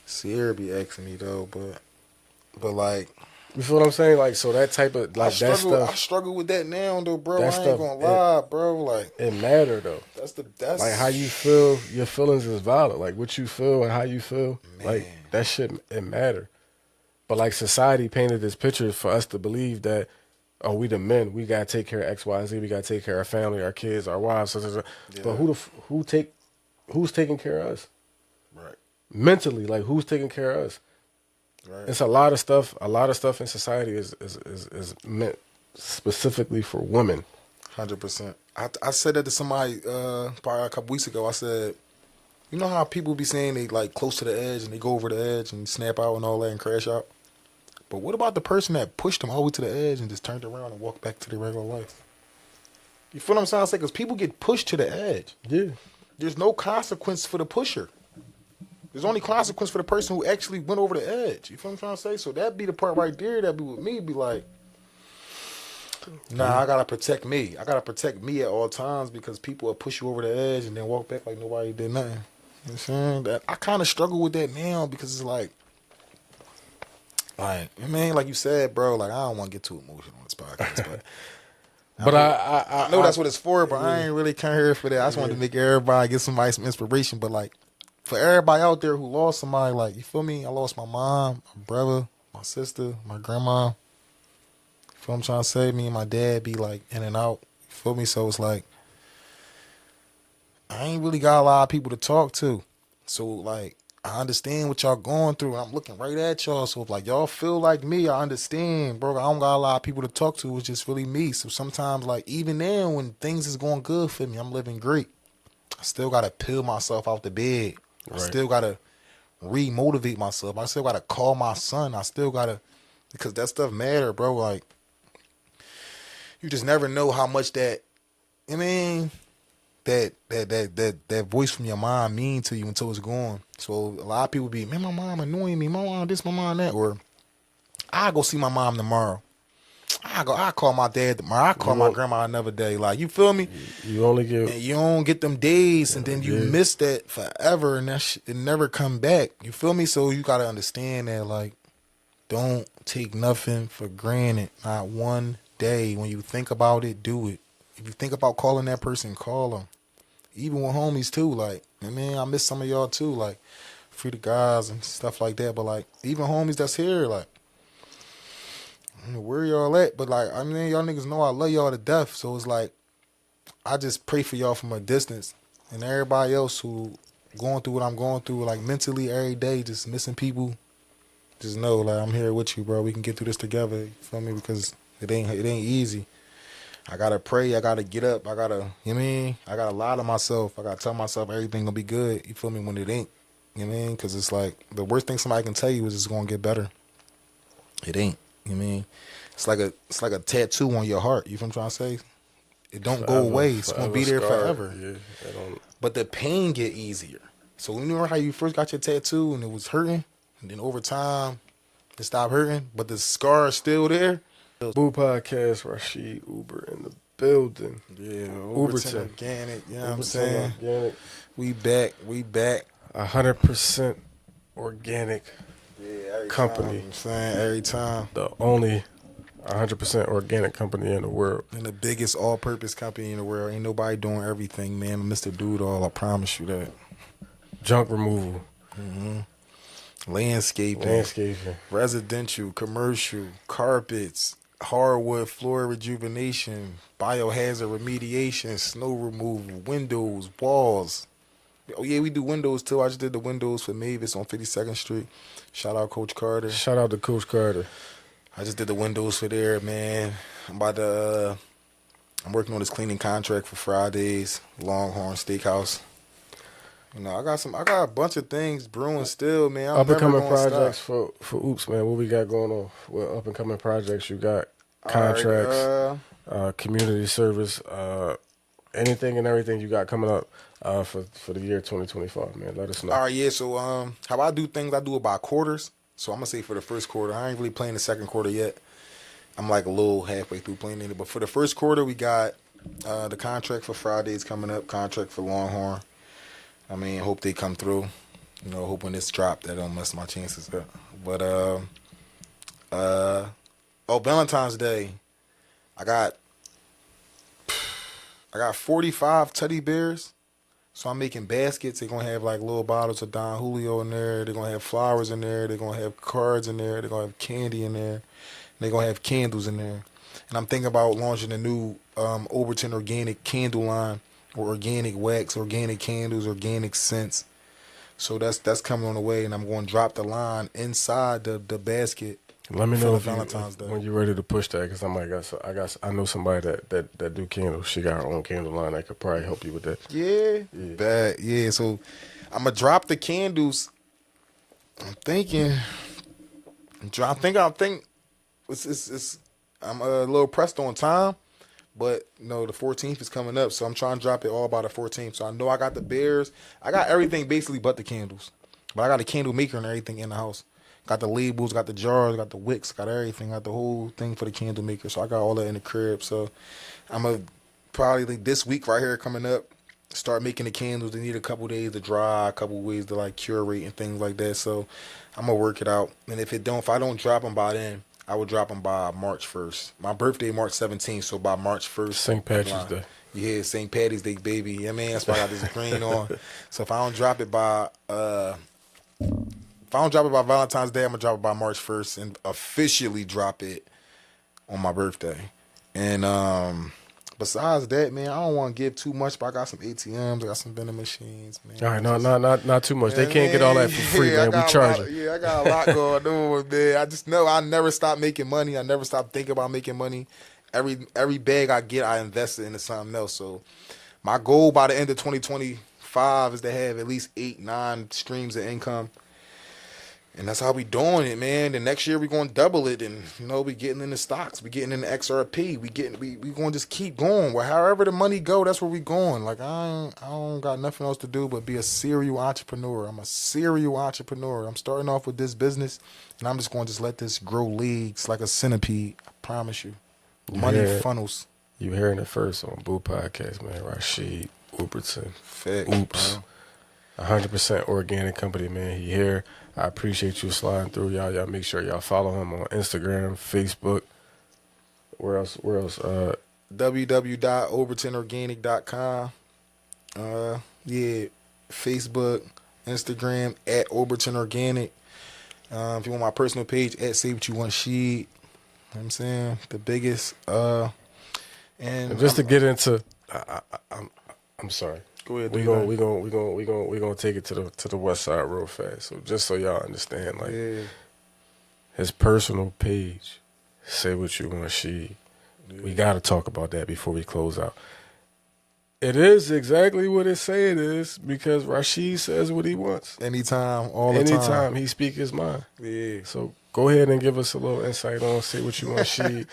Speaker 1: Sierra be asking me, though, but like,
Speaker 2: you feel what I'm saying? Like, so that type of, like, that stuff.
Speaker 1: I struggle with that now, though, bro. I ain't gonna lie, bro. Like,
Speaker 2: it matter, though.
Speaker 1: That's
Speaker 2: like, how you feel, your feelings is valid. Like, what you feel and how you feel, man. Like, that shit, it matter. But, like, society painted this picture for us to believe that, oh, we the men, we gotta take care of X, Y, Z, we gotta take care of our family, our kids, our wives, yeah. But who's taking care of us?
Speaker 1: Right.
Speaker 2: Mentally, like, who's taking care of us? Right. It's a lot of stuff in society is meant specifically for women.
Speaker 1: 100%. I said that to somebody probably a couple weeks ago. I said, you know how people be saying they like close to the edge and they go over the edge and snap out and all that and crash out? But what about the person that pushed them all the way to the edge and just turned around and walked back to their regular life? You feel what I'm saying? Because people get pushed to the edge.
Speaker 2: Yeah.
Speaker 1: There's no consequence for the pusher. There's only consequence for the person who actually went over the edge. You feel what I'm trying to say? So that'd be the part right there that be with me, be like, nah, I gotta protect me. I gotta protect me at all times because people will push you over the edge and then walk back like nobody did nothing. You know what I'm saying? That I kind of struggle with that now because it's like, I mean, like you said, bro, like I don't want to get too emotional on this podcast, but I know that's what it's for, but I ain't really kind of here for that. I just wanted to make everybody get somebody some inspiration, but like, for everybody out there who lost somebody, like, you feel me? I lost my mom, my brother, my sister, my grandma. You feel what I'm trying to say? Me and my dad be, like, in and out. You feel me? So it's like, I ain't really got a lot of people to talk to. So, like, I understand what y'all going through. I'm looking right at y'all. So, if, like, y'all feel like me, I understand, bro. I don't got a lot of people to talk to. It's just really me. So, sometimes, like, even then, when things is going good for me, I'm living great. I still got to peel myself out the bed. Right. I still got to re-motivate myself. I still got to call my son. I still got to, because that stuff matter, bro. Like, you just never know how much that, I mean, that voice from your mom mean to you until it's gone. So a lot of people be, man, my mom annoying me. My mom this, my mom that. Or I go see my mom tomorrow. I call my dad tomorrow. I call my grandma another day. Like, you feel me?
Speaker 2: You only get,
Speaker 1: and you don't get them days, and then you miss that forever, and that it never come back. You feel me? So you gotta understand that, like, don't take nothing for granted. Not one day. When you think about it, do it. If you think about calling that person, call them. Even with homies too. Like, I mean, I miss some of y'all too. Like, free the guys and stuff like that. But like, even homies that's here, like, I don't know where y'all at, but like, I mean, y'all niggas know I love y'all to death. So it's like, I just pray for y'all from a distance, and everybody else who going through what I'm going through, like mentally every day, just missing people. Just know, like, I'm here with you, bro. We can get through this together. You feel me? Because it ain't easy. I gotta pray. I gotta get up. I gotta, you know what I mean? I gotta lie to myself. I gotta tell myself everything gonna be good. You feel me? When it ain't, you know what I mean? Because it's like the worst thing somebody can tell you is it's gonna get better. It ain't. You know what I mean? It's like a tattoo on your heart. You feel what I'm trying to say? It don't go away. It's gonna be there forever.
Speaker 2: Yeah,
Speaker 1: but the pain get easier. So you remember how you first got your tattoo and it was hurting, and then over time it stopped hurting, but the scar is still there.
Speaker 2: Bupodcast, Rasheed Oberton in the building.
Speaker 1: Yeah, Oberton Organic. You know what I'm saying?
Speaker 2: Organic.
Speaker 1: We back.
Speaker 2: 100% organic.
Speaker 1: Yeah,
Speaker 2: company.
Speaker 1: Time, I'm saying every time.
Speaker 2: The only 100% organic company in the world.
Speaker 1: And the biggest all-purpose company in the world. Ain't nobody doing everything, man. I'm Mr. Do-It-All. I promise you that.
Speaker 2: Junk removal.
Speaker 1: Landscaping. Residential, commercial, carpets, hardwood floor rejuvenation, biohazard remediation, snow removal, windows, walls. Oh yeah, we do windows too. I just did the windows for Mavis on 52nd Street. Shout out Coach Carter.
Speaker 2: Shout out to Coach Carter.
Speaker 1: I just did the windows for there, man. I'm working on this cleaning contract for Fridays, Longhorn Steakhouse. You know, I got a bunch of things brewing still, man.
Speaker 2: Up and coming projects for Oops, man. What we got going on? What up and coming projects you got? Contracts, community service, anything and everything you got coming up for the year 2025, man. Let us know.
Speaker 1: All right, yeah. So how I do things, I do it by quarters. So I'm gonna say for the first quarter, I ain't really playing the second quarter yet. I'm like a little halfway through playing it, but for the first quarter, we got the contract for Fridays coming up, contract for Longhorn. I mean, hope they come through. You know, hope when this drop, that don't mess my chances up. But Valentine's Day, I got 45 teddy bears. So I'm making baskets. They're gonna have like little bottles of Don Julio in there. They're gonna have flowers in there. They're gonna have cards in there. They're gonna have candy in there. They're going to have candles in there. And I'm thinking about launching a new Oberton Organic candle line, or organic wax, organic candles, organic scents. So that's coming on the way, and I'm going to drop the line inside the basket.
Speaker 2: Let me know when you're ready to push that, because I know somebody that do candles. She got her own candle line that could probably help you with that.
Speaker 1: Yeah. Bad. Yeah. So I'm going to drop the candles. I'm thinking. I'm a little pressed on time, but you know the 14th is coming up, so I'm trying to drop it all by the 14th. So I know I got the bears, I got everything basically but the candles, but I got a candle maker and everything in the house. Got the labels, got the jars, got the wicks, got everything, got the whole thing for the candle maker. So I got all that in the crib. So I'm gonna probably like this week right here coming up, start making the candles. They need a couple days to dry, a couple ways to like curate and things like that. So I'm gonna work it out, and if I don't drop them by then, I would drop them by March 1st. My birthday, March 17th, so by March 1st.
Speaker 2: St. Patrick's Day.
Speaker 1: Yeah, St. Patty's Day, baby. Yeah, man, that's why I got this green on. So if I don't drop it by Valentine's Day, I'm going to drop it by March 1st and officially drop it on my birthday. And besides that, man, I don't want to give too much, but I got some ATMs, I got some vending machines, man.
Speaker 2: All right, not too much. They can't get all that for free, man. We charge you.
Speaker 1: I got a lot going on, man. I just know I never stop making money. I never stop thinking about making money. Every bag I get, I invest it into something else. So my goal by the end of 2025 is to have at least 8-9 streams of income. And that's how we doing it, man. The next year we gonna double it, and you know we getting in the stocks, we getting in the XRP, we gonna just keep going. Well, however the money go, that's where we going. Like I don't got nothing else to do but be a serial entrepreneur. I'm a serial entrepreneur. I'm starting off with this business, and I'm just gonna let this grow legs like a centipede. I promise you, money funnels.
Speaker 2: You hearing it first on Bupodcast, man. Rasheed Oberton. Oops. 100% organic company, man. He here. I appreciate you sliding through, y'all. Y'all make sure y'all follow him on Instagram, Facebook. Where else?
Speaker 1: www.obertonorganic.com. Yeah, Facebook, Instagram at Oberton Organic. If you want my personal page, at Say What You Want Sheed. You know what I'm saying? The biggest. And
Speaker 2: just to get into, I'm sorry.
Speaker 1: Go ahead.
Speaker 2: We gonna take it to the west side real fast. So just so y'all understand, like his personal page, Say What You Want Sheed. We gotta talk about that before we close out. It is exactly what it say it is, because Rasheed says what he wants.
Speaker 1: Anytime, all the time.
Speaker 2: Anytime he speak his mind.
Speaker 1: Yeah.
Speaker 2: So go ahead and give us a little insight on Say What You Want Sheed.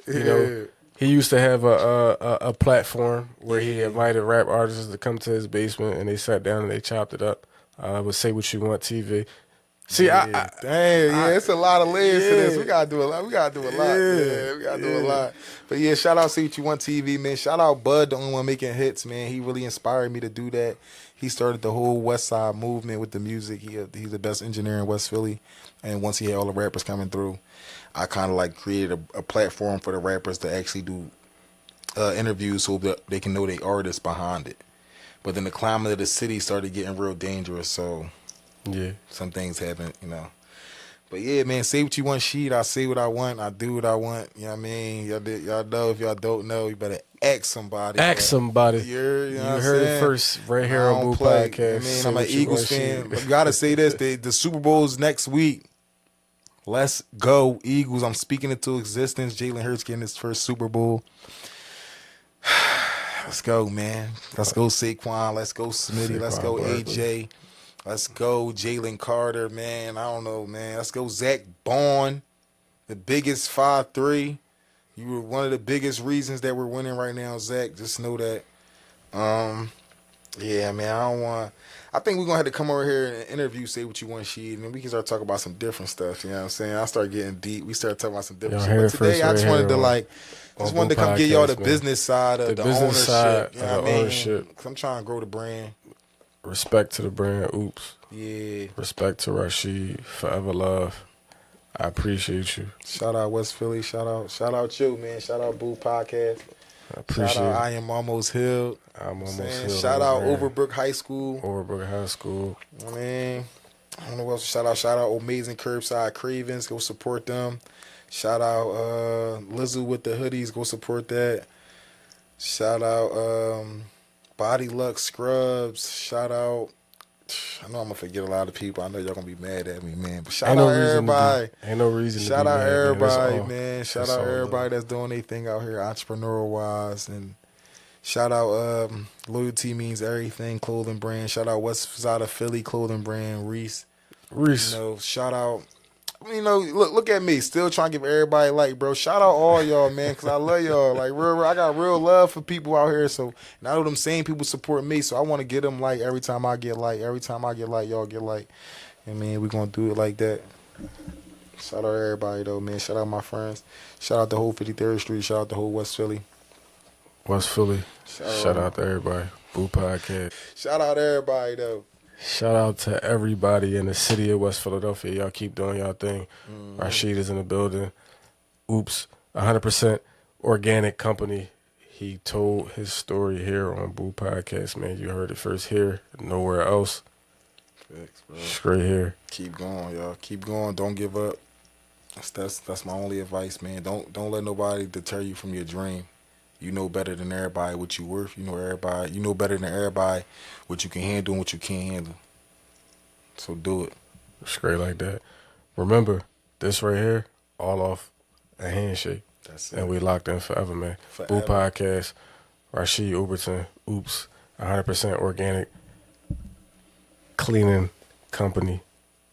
Speaker 2: You know. He used to have a platform where he invited rap artists to come to his basement, and they sat down and they chopped it up. With Say What You Want TV. See,
Speaker 1: it's a lot of layers to this. We gotta do a lot. We gotta do a lot. But yeah, shout out Say What You Want TV, man. Shout out Bud, the only one making hits, man. He really inspired me to do that. He started the whole West Side movement with the music. He's the best engineer in West Philly, and once he had all the rappers coming through, I kind of like created a platform for the rappers to actually do interviews so that they can know the artists behind it. But then the climate of the city started getting real dangerous, so some things happen, you know. But yeah, man, say what you want, Sheed. I say what I want. I do what I want. You know what I mean? Y'all know. If y'all don't know, you better ask somebody.
Speaker 2: Ask somebody.
Speaker 1: You
Speaker 2: heard it first right here on Bupodcast.
Speaker 1: I mean, I'm an Eagles fan. But gotta say this: the Super Bowl's next week. Let's go, Eagles. I'm speaking into existence. Jalen Hurts getting his first Super Bowl. Let's go, man. Let's go, Saquon. Let's go, Smitty. Let's go, AJ. Let's go, Jalen Carter, man. I don't know, man. Let's go, Zach Bond, the biggest 5'3". You were one of the biggest reasons that we're winning right now, Zach. Just know that. Yeah, man. I think we're gonna have to come over here and interview, say what you want, Sheed, and then we can start talking about some different stuff. You know what I'm saying? I start getting deep. We start talking about some different stuff. But today, I just wanted to come get y'all the business side of the ownership. You know what I mean? Cause I'm trying to grow the brand.
Speaker 2: Respect to the brand. Oops.
Speaker 1: Yeah.
Speaker 2: Respect to Rasheed. Forever love. I appreciate you.
Speaker 1: Shout out West Philly. Shout out you, man. Shout out Bupodcast.
Speaker 2: I appreciate
Speaker 1: Shout out
Speaker 2: it.
Speaker 1: I Am Almost Healed.
Speaker 2: I'm almost healed.
Speaker 1: Shout out Overbrook High School.
Speaker 2: Overbrook High School.
Speaker 1: I mean, I don't know what else. Shout out Amazing Curbside Cravens. Go support them. Shout out Lizzo with the hoodies. Go support that. Shout out Body Luck Scrubs. Shout out. I know I'm gonna forget a lot of people. I know y'all gonna be mad at me, man. But shout out everybody.
Speaker 2: Ain't no reason.
Speaker 1: Shout out everybody, man. Shout out everybody that's doing their thing out here, entrepreneurial wise, and shout out Loyalty Means Everything clothing brand. Shout out West Side of Philly clothing brand Reese. You know, shout out. You know, look at me, still trying to give everybody light, bro. Shout out all y'all, man, because I love y'all. Like, I got real love for people out here. So, and I know them same people support me, so I want to get them light every time I get light. Every time I get light, y'all get light. And, man, we going to do it like that. Shout out everybody, though, man. Shout out my friends. Shout out the whole 53rd Street. Shout out the whole West Philly.
Speaker 2: West Philly. Shout out to everybody. Bupodcast.
Speaker 1: Shout out everybody, though.
Speaker 2: Shout out to everybody in the city of West Philadelphia. Y'all keep doing y'all thing. Rasheed is in the building. Oops, 100% organic company. He told his story here on Bupodcast, man. You heard it first here, nowhere else.
Speaker 1: Thanks, bro.
Speaker 2: Straight here.
Speaker 1: Keep going, y'all. Keep going. Don't give up. That's my only advice, man. Don't let nobody deter you from your dream. You know better than everybody what you worth. You know better than everybody what you can handle and what you can't handle. So do it.
Speaker 2: Straight like that. Remember, this right here, all off a handshake.
Speaker 1: That's it.
Speaker 2: And we locked in forever, man.
Speaker 1: Forever.
Speaker 2: Bupodcast, Rasheed Oberton, Oops, 100% organic cleaning company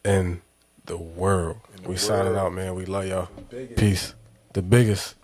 Speaker 2: in the world. We signing out, man. We love y'all. Peace. The biggest.